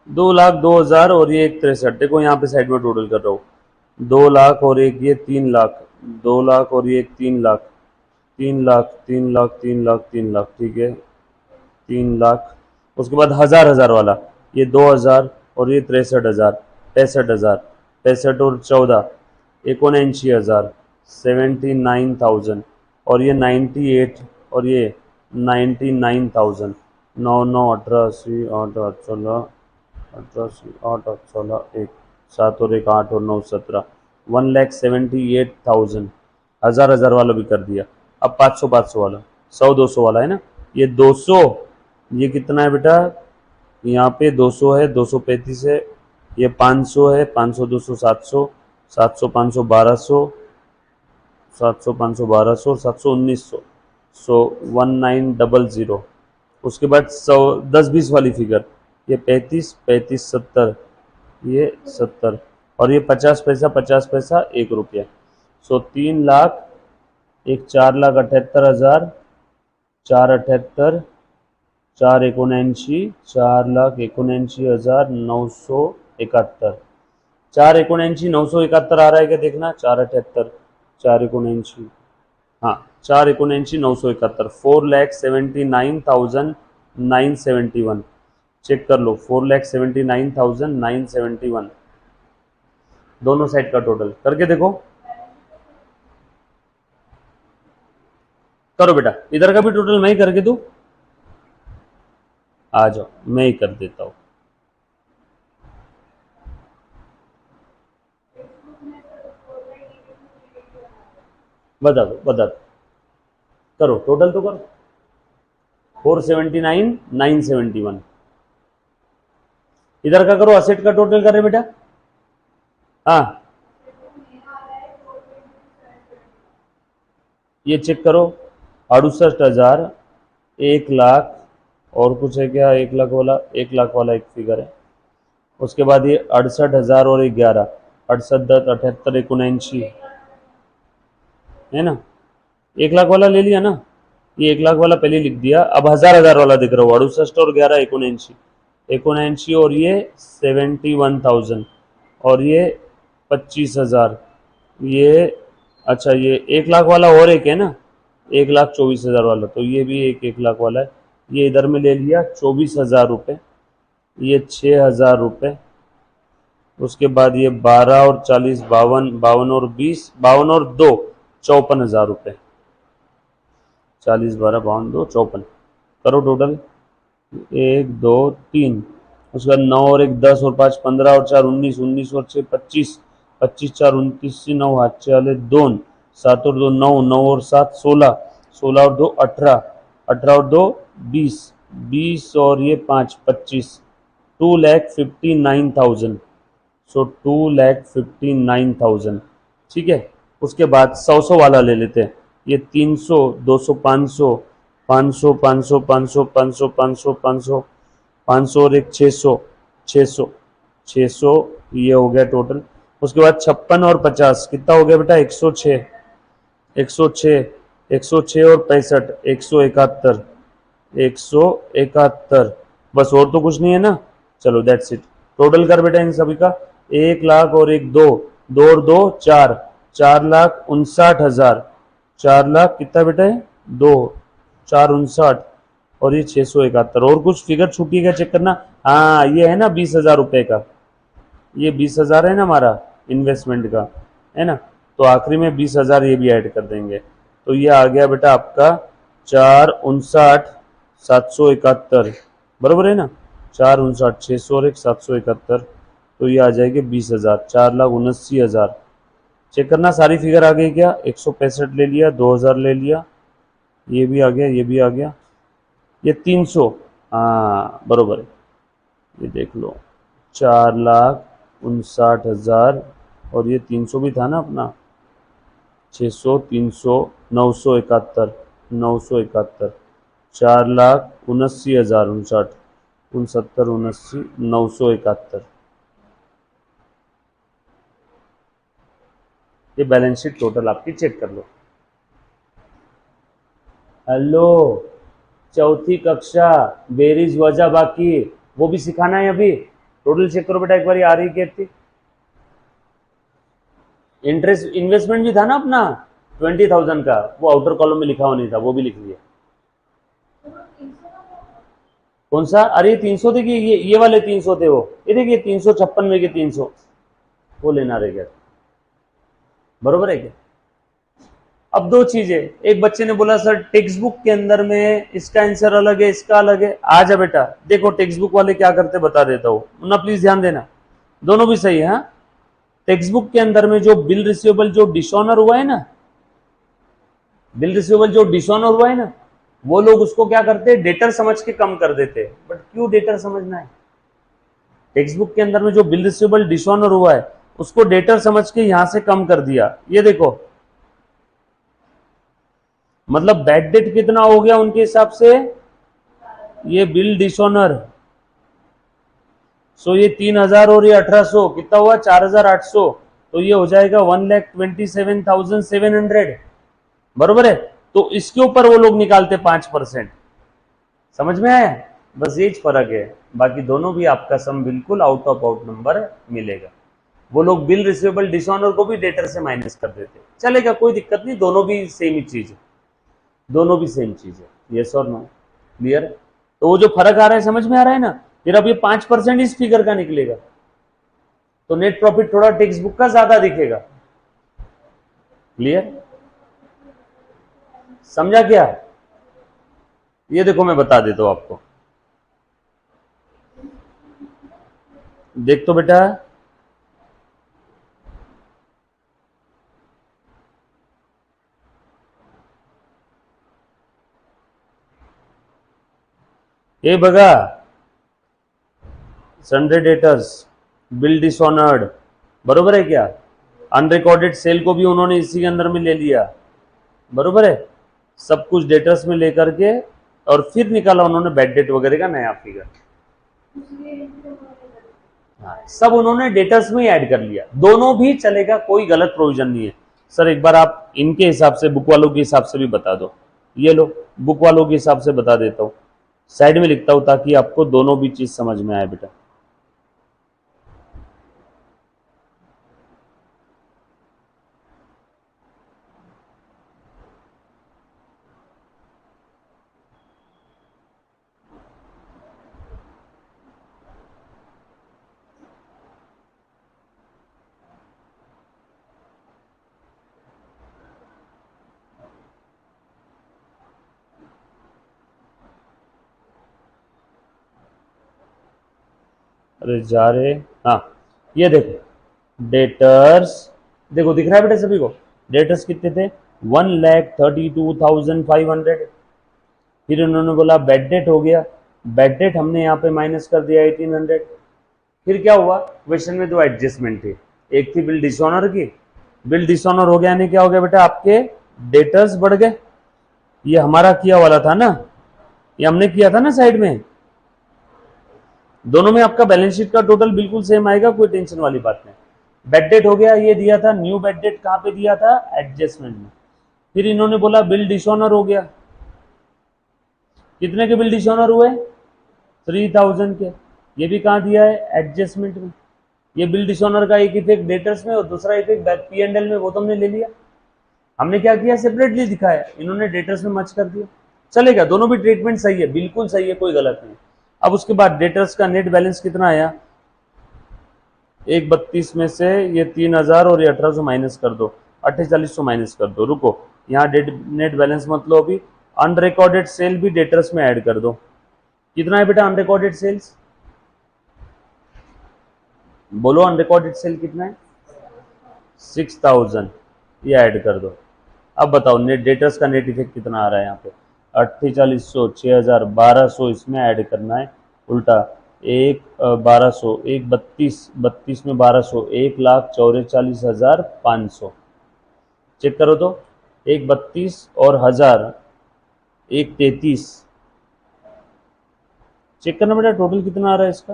2,02,000 और ये 1,63। देखो यहाँ पे साइड में टोटल कर रहा हूँ। 2 लाख और एक ये 3 लाख, 2 लाख और ये 3 लाख, 3 लाख, 3 लाख, 3 लाख, 3 लाख, ठीक है 3 लाख। उसके बाद हजार हजार वाला ये 2,000 और ये 63,000, 65,000, 65 और 14, 79,000, 79,000 और ये 98 और ये 99,000, 9 9 18 80 8 8 16 88 8 8 16 1 7 और 1 8 और 9 17, 1,78,000। हजार हजार वाला भी कर दिया। अब 500 500 वाला, 100 200 वाला है ना, ये 200, ये कितना है बेटा? यहाँ पे 200 है, 235 है, ये 500 है, 500 200 700, 700 500 1200, 700 500 1200, 700 1900, सो 1900। उसके बाद 100 10 20 वाली फिगर, ये 35 35 70, ये 70 और ये 50 पैसा 50 पैसा 1 रुपया, सो 3 लाख, एक 4,78,000, 4,78, 4,79, 4,79,971, 4,79,971 आ रहा है क्या देखना? 4,78, 4,79, हाँ 4,79,971, 4,79,971। चेक कर लो, 4,79,971 दोनों साइड का टोटल करके देखो। करो बेटा, इधर का भी टोटल मैं ही करके दूं? आ जाओ, मैं ही कर देता हूं। बता दो बता दो, करो टोटल तो करो। 4,79,971 इधर का करो, असेट का टोटल कर रहे बेटा। हाँ ये चेक करो, 68,000, 1 लाख और कुछ है क्या? 1 लाख वाला, 1 लाख वाला एक फिगर है। उसके बाद ये 68,000 और 11, 68 10 78 79 है ना, 1 लाख वाला ले लिया ना, ये 1 लाख वाला पहले लिख दिया। अब हजार हजार वाला दिख रहा हूँ, 68 और 11 79, 79 और ये 71,000 और ये 25,000, ये अच्छा ये 1 लाख वाला और एक है ना, 1,24,000 वाला, तो ये भी एक 1 लाख वाला है। ये इधर में ले लिया 24,000 रुपये, ये 6,000 रुपये। उसके बाद ये 12 और 40 52, 52 और 20, 52 और 2 54,000 रुपये, 40 12 52 2 54। करो टोटल, 1 2 3, उसके बाद 9 और 1 10 और 5 15 और 4 19, 19 और 6 25, 25 4 29 9 हाथ चाले 2, 7 और 2 9, 9 और 7 16, 16 और 2 18, 18 और 2 20, 20 और ये 5 25, 2,59,000, सो 2,59,000, ठीक है। उसके बाद 100 वाला ले लेते हैं, ये 300 200 500, 500 500 500 500 500 500 500 और एक 600 600 600, ये हो गया टोटल। उसके बाद 56 और 50 कितना हो गया बेटा? 106, 106, 106 और 65 171, 171, बस और तो कुछ नहीं है ना। चलो दैट्स इट, टोटल कर बेटा इन सभी का। 1 लाख और एक 2, 2 और 2 4, 4,59,000, 4 लाख कितना बेटा है? 2 4 59 और ये 671। और कुछ फिगर छूटी है क्या चेक करना? हाँ ये है ना 20,000 रुपये का, ये 20,000 है ना हमारा इन्वेस्टमेंट का, है ना, तो आखिरी में 20,000 ये भी ऐड कर देंगे, तो ये आ गया बेटा आपका 4,59 771, बराबर है ना, 459, 600 और 771, तो ये आ जाएगी 20,000, 4,79,000। चेक करना सारी फिगर आ गई क्या? 165 ले लिया, 2,000 ले लिया, ये भी आ गया, ये भी आ गया, ये 300, हाँ बरोबर है, ये देख लो 4,59,000, और ये 300 भी था ना अपना, 600, 300, 971, 971, 4,79,059, 69, 79, 971। ये बैलेंस शीट टोटल आपकी चेक कर लो। हेलो, चौथी कक्षा बेरीज वजह बाकी, वो भी सिखाना है अभी। टोटल चेक करो बेटा एक बार, आ रही कितनी। इंटरेस्ट इन्वेस्टमेंट भी था ना अपना 20,000 का, वो आउटर कॉलम में लिखा हुआ नहीं था, वो भी लिख लिया। कौन सा? अरे 300 थे कि ये वाले 300 थे, वो ये देखिए 356 में के 300, वो लेना रह गया, बरोबर है क्या? अब दो चीजें, एक बच्चे ने बोला सर टेक्स्ट बुक के अंदर में इसका आंसर अलग है, इसका अलग है। आ जा बेटा, देखो टेक्स्ट बुक वाले क्या करते बता देता हूं, मुन्ना प्लीज ध्यान देना, दोनों भी सही है। हाँ, टेक्स्ट बुक के अंदर में जो बिल रिसीवेबल जो डिसऑनर हुआ है ना, बिल रिसीवेबल जो डिसऑनर हुआ है ना, वो लोग उसको क्या करते, डेटर समझ के कम कर देते। बट क्यों डेटर समझना है? टेक्स्ट बुक के अंदर में जो बिल रिसीवेबल डिसऑनर हुआ है उसको डेटर समझ के यहां से कम कर दिया। ये देखो, मतलब बैड डेट कितना हो गया उनके हिसाब से, ये बिल डिसऑनर, सो ये 3,000 और ये 1,800, कितना हुआ 4,800, तो ये हो जाएगा 1,27,700, बरोबर है। तो इसके ऊपर वो लोग निकालते 5%, समझ में आया? बस ये फर्क है, बाकी दोनों भी आपका सम बिल्कुल आउट ऑफ आउट नंबर मिलेगा। वो लोग बिल रिसीवेबल डिसऑनर को भी डेटर से माइनस कर देते, चलेगा कोई दिक्कत नहीं, दोनों भी सेम ही चीज है, दोनों भी सेम चीज है। यस और नो, क्लियर? तो वो जो फर्क आ रहा है समझ में आ रहा है ना? फिर अब ये 5% इस फिगर का निकलेगा, तो नेट प्रॉफिट थोड़ा टेक्स्ट बुक का ज्यादा दिखेगा। क्लियर? समझा क्या? ये देखो मैं बता देता हूं आपको, देख तो बेटा, ये बघा सन्डे डेटर्स, बिल डिसऑनर्ड, बरोबर है क्या? अनरिकॉर्डेड सेल को भी उन्होंने इसी के अंदर में ले लिया, बरोबर है, सब कुछ डेटर्स में लेकर के, और फिर निकाला उन्होंने बैड डेट वगैरह का नया फिगर। हाँ, सब उन्होंने डेटर्स में ही ऐड कर लिया, दोनों भी चलेगा, कोई गलत प्रोविजन नहीं है। सर एक बार आप इनके हिसाब से, बुक वालों के हिसाब से भी बता दो। ये लो, बुक वालों के हिसाब से बता देता हूं, साइड में लिखता हूं ताकि आपको दोनों भी चीज समझ में आए बेटा। अरे जा रहे, हाँ ये देखो डेटर्स, देखो दिख रहा है बेटा सभी को, डेटर्स कितने थे 1,32,500। फिर उन्होंने बोला बेड डेट हो गया, बेड डेट हमने यहाँ पे माइनस कर दिया 1,800। फिर क्या हुआ, क्वेश्चन में दो एडजस्टमेंट थी, एक थी बिल डिसऑनर की, बिल डिसऑनर हो गया यानी क्या हो गया बेटा, आपके डेटर्स बढ़ गए। ये हमारा किया वाला था ना, ये हमने किया था ना साइड में, दोनों में आपका बैलेंस शीट का टोटल बिल्कुल सेम आएगा, कोई टेंशन वाली बात नहीं। बेड डेट हो गया, ये दिया था न्यू बेड डेट, कहां पे दिया था, एडजस्टमेंट में। फिर इन्होंने बोला बिल डिसऑनर हो गया, कितने के बिल डिसऑनर हुए 3,000 के, ये भी कहां दिया है, एडजस्टमेंट में। ये बिल डिसऑनर का एक इफेक्ट डेटर्स में और दूसरा इफेक्ट पी एंड एल में, वो तो हमने ले लिया। हमने क्या किया, सेपरेटली दिखाया, इन्होंने डेटर्स में मर्ज कर दिया, चलेगा, दोनों भी ट्रीटमेंट सही है, बिल्कुल सही है, कोई गलत नहीं। अब उसके बाद डेटर्स का नेट बैलेंस कितना आया, 1,32 में से ये 3,000 और ये 1,800 माइनस कर दो, 4,800 माइनस कर दो। रुको, यहाँ नेट बैलेंस मत लो अभी, अनरिकॉर्डेड सेल भी डेटर्स में ऐड कर दो। कितना है बेटा अनरिकॉर्डेड सेल्स, बोलो अनरिकॉर्डेड सेल कितना है, 6000, ये ऐड कर दो। अब बताओ नेट डेटर्स का नेट इफेक्ट कितना आ रहा है यहाँ पे, 4800, 6000, 1200 इसमें ऐड करना है उल्टा, एक 1200, एक 32, 32 में 1200, 1,44,500। चेक करो तो, एक 32 और 1000, एक 33, चेक करना बेटा टोटल कितना आ रहा है इसका,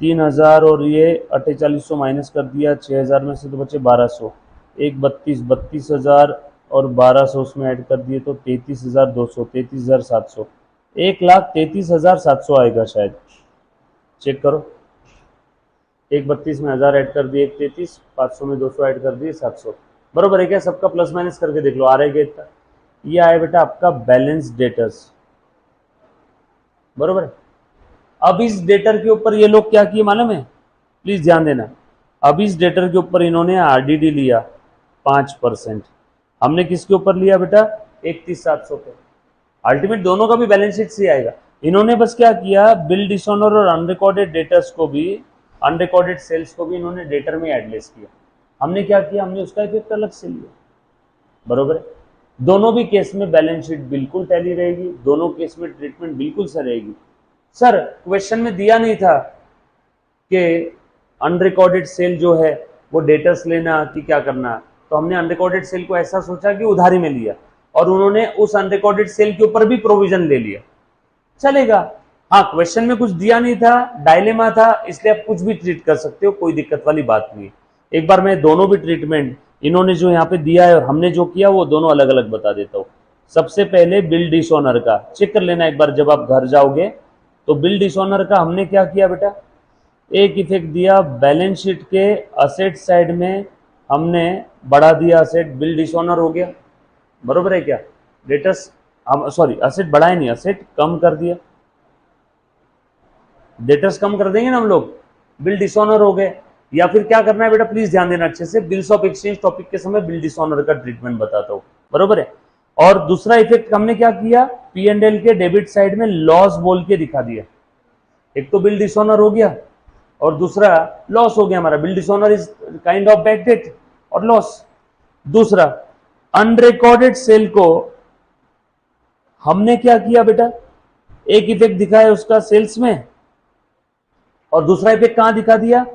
3000 और ये 4800 माइनस कर दिया, 6000 में से तो बचे 1200, एक 32,000 और 1200 उसमें ऐड कर दिए तो 33,200, 33,700, 1,33,700 आएगा शायद। चेक करो, एक 32 में 1000 ऐड कर दिए, एक 33, 500 में 200 ऐड कर दिए, 700, बरोबर है क्या, सबका प्लस माइनस करके देख लो आ रहा है क्या इतना। ये आया बेटा आपका बैलेंस डेटर्स, बरोबर है। अब इस डेटर के ऊपर ये लोग क्या किए मालूम है, प्लीज ध्यान देना, अब इस डेटर के ऊपर इन्होंने आरडीडी लिया 5%, हमने किसके ऊपर लिया बेटा 31,700 पे, अल्टीमेट दोनों का भी बैलेंस शीट से आएगा। इन्होंने बस क्या किया, बिल डिसऑनर और अनरिकॉर्डेड डेटर्स को भी, अनरिकॉर्डेड सेल्स को भी इन्होंने डेटर में एडलेस किया। हमने क्या किया, हमने उसका इफेक्ट अलग से लिया, बरोबर है। दोनों भी केस में बैलेंस शीट बिल्कुल टैली रहेगी, दोनों केस में ट्रीटमेंट बिल्कुल सही रहेगी। सर क्वेश्चन में दिया नहीं था कि अनरिकॉर्डेड सेल जो है वो डेटर्स लेना कि क्या करना, तो हमने अनरिकॉर्डेड सेल को ऐसा सोचा कि उधारी में लिया और उन्होंने उस अनरिकॉर्डेड सेल के ऊपर भी प्रोविजन ले लिया, चलेगा। हाँ क्वेश्चन में कुछ दिया नहीं था, डायलेमा था, इसलिए आप कुछ भी ट्रीट कर सकते हो, कोई दिक्कत वाली बात नहीं है। एक बार मैं दोनों भी ट्रीटमेंट इन्होंने जो यहाँ पे दिया है और हमने जो किया वो दोनों अलग अलग बता देता हूँ। सबसे पहले बिल डिसऑनर का चेक कर लेना एक बार जब आप घर जाओगे, तो बिल डिसऑनर का हमने क्या किया बेटा, एक इफेक्ट दिया बैलेंस शीट के असेट साइड में, हमने बढ़ा दिया असेट, बिल डिसऑनर हो गया, बरोबर है क्या, डेटर्स हम सॉरी असेट बढ़ाए नहीं, असेट कम कर दिया, डेटर्स कम कर देंगे ना हम लोग, बिल डिसऑनर हो गए। या फिर क्या करना है बेटा प्लीज ध्यान देना अच्छे से, बिल्स ऑफ एक्सचेंज टॉपिक के समय बिल डिसऑनर का ट्रीटमेंट बताता हूं, बरोबर है। और दूसरा इफेक्ट हमने क्या किया, पी एंड एल के डेबिट साइड में लॉस बोल के दिखा दिया। एक तो बिल डिसऑनर हो गया और दूसरा लॉस हो गया हमारा, bill dishonour is kind of bad debt और लॉस। दूसरा अनरिकॉर्डेड सेल को हमने क्या किया बेटा, एक इफेक्ट दिखाया उसका सेल्स में और दूसरा इफेक्ट कहां दिखा दिया,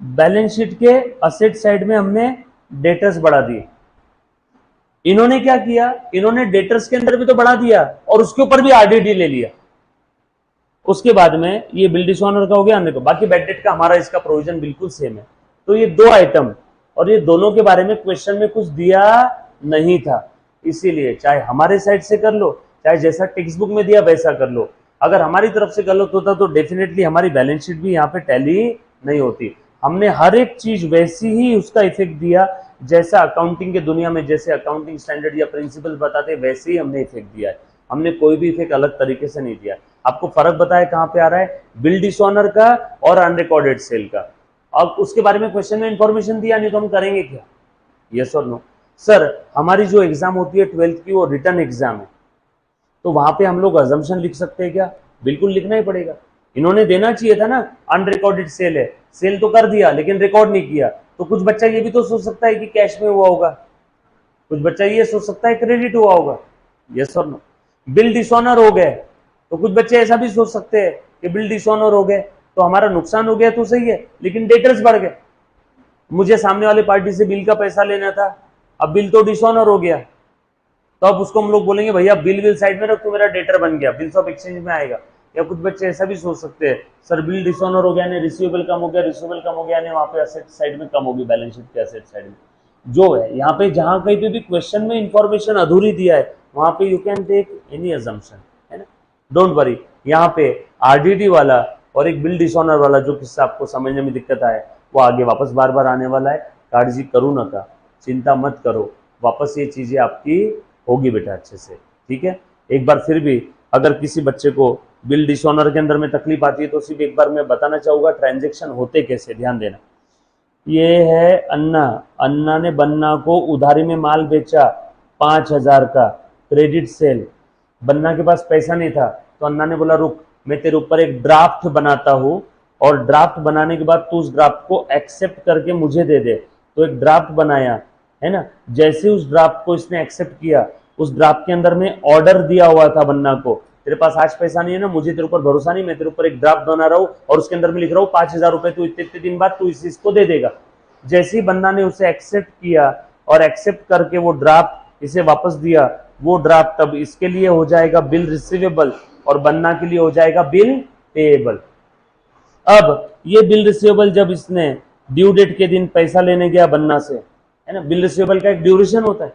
बैलेंस शीट के असेट साइड में हमने डेटर्स बढ़ा दिए। इन्होंने क्या किया, इन्होंने डेटर्स के अंदर भी तो बढ़ा दिया और उसके ऊपर भी आरडीडी ले लिया, उसके बाद में ये बिल डिसऑनर का हो गया, को बाकी बैड डेट का हमारा इसका प्रोविजन बिल्कुल सेम है। तो ये दो आइटम और ये दोनों के बारे में क्वेश्चन में कुछ दिया नहीं था, इसीलिए चाहे हमारे साइड से कर लो चाहे जैसा टेक्स्ट बुक में दिया वैसा कर लो, अगर हमारी तरफ से गलत होता तो डेफिनेटली हमारी बैलेंस शीट भी यहाँ पे टैली नहीं होती। हमने हर एक चीज वैसी ही उसका इफेक्ट दिया जैसा अकाउंटिंग के दुनिया में जैसे अकाउंटिंग स्टैंडर्ड या प्रिंसिपल बताते वैसे ही हमने इफेक्ट दिया है, हमने कोई भी इफेक्ट अलग तरीके से नहीं दिया। आपको फर्क बताया कहां पे आ रहा है, बिल डिसऑनर का और अनरिकॉर्डेड सेल का। अब उसके बारे में क्वेश्चन में इंफॉर्मेशन दिया नहीं तो हम करेंगे क्या, यस और नो। सर हमारी जो एग्जाम होती है 12th की वो रिटर्न एग्जाम है, तो वहां पे हम लोग अजम्पशन लिख सकते हैं क्या, बिल्कुल लिखना ही पड़ेगा। इन्होंने देना चाहिए था ना, अनरिकॉर्डेड सेल है, सेल तो कर दिया लेकिन रिकॉर्ड नहीं किया, तो कुछ बच्चा ये भी तो सोच सकता है कि कैश में हुआ होगा, कुछ बच्चा ये सोच सकता है क्रेडिट हुआ होगा, यस और नो। बिल डिसऑनर हो गए तो कुछ बच्चे ऐसा भी सोच सकते हैं कि बिल डिसऑनर हो गए तो हमारा नुकसान हो गया तो सही है लेकिन डेटर्स बढ़ गए, मुझे सामने वाले पार्टी से बिल का पैसा लेना था, अब बिल तो डिसऑनर हो गया, तो अब उसको हम लोग बोलेंगे भैया बिल विल साइड में रख, तो मेरा डेटर बन गया, बिल्स ऑफ एक्सचेंज में आएगा। या कुछ बच्चे ऐसा भी सोच सकते हैं सर बिल डिसऑनर हो गया ने रिसीवेबल कम हो गया, रिसीवेबल कम हो गया ने वहां पे एसेट साइड में कम होगी, बैलेंस शीट के एसेट साइड में जो है। यहाँ पे जहां कहीं पे भी क्वेश्चन में इंफॉर्मेशन अधूरी दिया है वहां पे you can take any assumption, है ना, डोंट वरी। यहाँ पे आरडीडी वाला और एक बिल डिसऑनर वाला जो किस्सा आपको समझने में दिक्कत आए वो आगे वापस बार बार आने वाला है, काळजी करू नका, चिंता मत करो, वापस ये चीजें आपकी होगी बेटा अच्छे से, ठीक है। एक बार फिर भी अगर किसी बच्चे को बिल डिसऑनर के अंदर में तकलीफ आती है तो सिर्फ एक बार मैं बताना चाहूंगा ट्रांजैक्शन होते कैसे, ध्यान देना। ये है अन्ना, अन्ना ने बन्ना को उधारी में माल बेचा, 5,000 का क्रेडिट सेल। बन्ना के पास पैसा नहीं था तो अन्ना ने बोला रुक, मैं तेरे ऊपर एक ड्राफ्ट बनाता हूँ और ड्राफ्ट बनाने के बाद तू उस ड्राफ्ट को एक्सेप्ट करके मुझे दे दे। तो एक ड्राफ्ट बनाया, है ना। जैसे उस ड्राफ्ट को इसने एक्सेप्ट किया, उस ड्राफ्ट के अंदर में ऑर्डर दिया हुआ था बन्ना को, तेरे पास आज पैसा नहीं है ना, मुझे तेरे ऊपर भरोसा नहीं, मैं तेरे ऊपर एक ड्राफ्ट बना रहा हूँ और उसके अंदर में लिख रहा हूँ 5,000 रुपए तू इतने इतने दिन बाद तू इस चीज को दे देगा। जैसे ही बन्ना ने उसे एक्सेप्ट किया और एक्सेप्ट करके वो ड्राफ्ट इसे वापस दिया, वो ड्राफ्ट अब इसके लिए हो जाएगा बिल रिसीवेबल और बन्ना के लिए हो जाएगा बिल पेएबल। अब ये बिल रिसीवेबल जब इसने ड्यू डेट के दिन पैसा लेने गया बन्ना से, है ना, बिल रिसीवेबल का एक ड्यूरेशन होता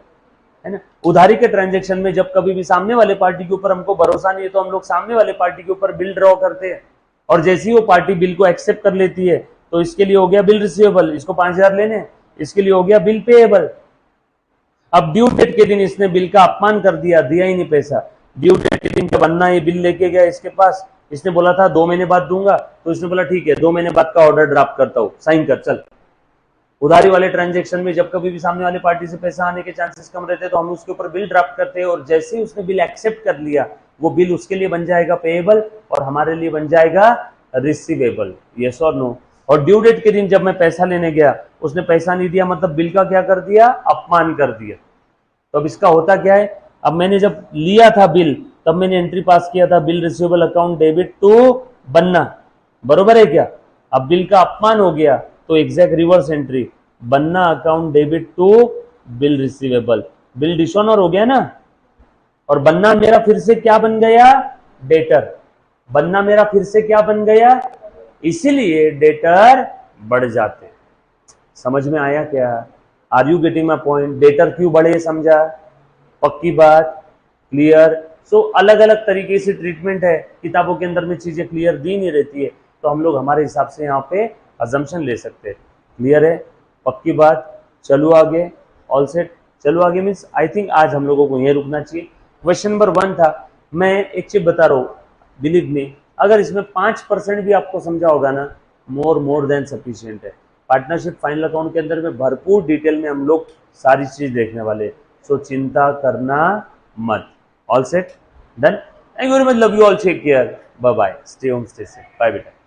है ना। उधारी के ट्रांजैक्शन में जब कभी भी सामने वाले पार्टी के ऊपर हमको भरोसा नहीं है तो हम लोग सामने वाले पार्टी के ऊपर बिल ड्रॉ करते हैं और जैसे ही वो पार्टी बिल को एक्सेप्ट कर लेती है तो इसके लिए हो गया बिल रिसीवेबल, इसको 5,000 लेने, इसके लिए हो गया बिल पेएबल। अब ड्यू डेट के दिन इसने बिल का अपमान कर दिया, दिया ही नहीं पैसा। ड्यू डेट के दिन जब बन्ना ये बिल लेके गया इसके पास, इसने बोला था 2 महीने बाद दूंगा, तो इसने बोला ठीक है 2 महीने बाद का ऑर्डर ड्राफ्ट करता हूं, साइन कर चल। उधारी वाले ट्रांजैक्शन में जब कभी भी सामने वाले पार्टी से पैसा आने के चांसेस कम रहते हैं तो हम उसके ऊपर बिल ड्राफ्ट करते हैं और जैसे ही उसने बिल एक्सेप्ट कर लिया वो बिल उसके लिए बन जाएगा पेएबल और हमारे लिए बन जाएगा रिसीवेबल। यस और नो। और ड्यू डेट के दिन जब मैं पैसा लेने गया, उसने पैसा नहीं दिया, मतलब बिल का क्या कर दिया, अपमान कर दिया। तो अब इसका होता क्या है, अब मैंने जब लिया था बिल तब मैंने एंट्री पास किया था bill receivable account debit to Banna, बरोबर है क्या। अब बिल का अपमान हो गया तो exact reverse entry, Banna account debit to bill receivable, bill dishonour हो गया ना। और बन्ना मेरा फिर से क्या बन गया, डेटर। बन्ना मेरा फिर से क्या बन गया, इसीलिए डेटर बढ़ जाते। समझ में आया क्या, are you getting my point. Debtor क्यों बढ़े समझा, पक्की बात, क्लियर। सो अलग अलग तरीके से ट्रीटमेंट है, किताबों के अंदर में चीजें क्लियर दी नहीं रहती है तो हम लोग हमारे हिसाब से यहाँ पे अजम्पशन ले सकते हैं। क्लियर है, पक्की बात। चलो आगे, ऑल सेट। चलो आगे मीन्स आई थिंक आज हम लोगों को यहीं रुकना चाहिए। क्वेश्चन नंबर 1 था, मैं एक चीज बता रहा हूँ, बिलीव मी, अगर इसमें 5% भी आपको समझा होगा ना, मोर देन सफिशिएंट है। पार्टनरशिप फाइनल अकाउंट के अंदर में भरपूर डिटेल में हम लोग सारी चीज देखने वाले, सो चिंता करना मत। All set, done. Thank you very much, love you all, take care, bye bye, stay home stay safe, bye बेटा।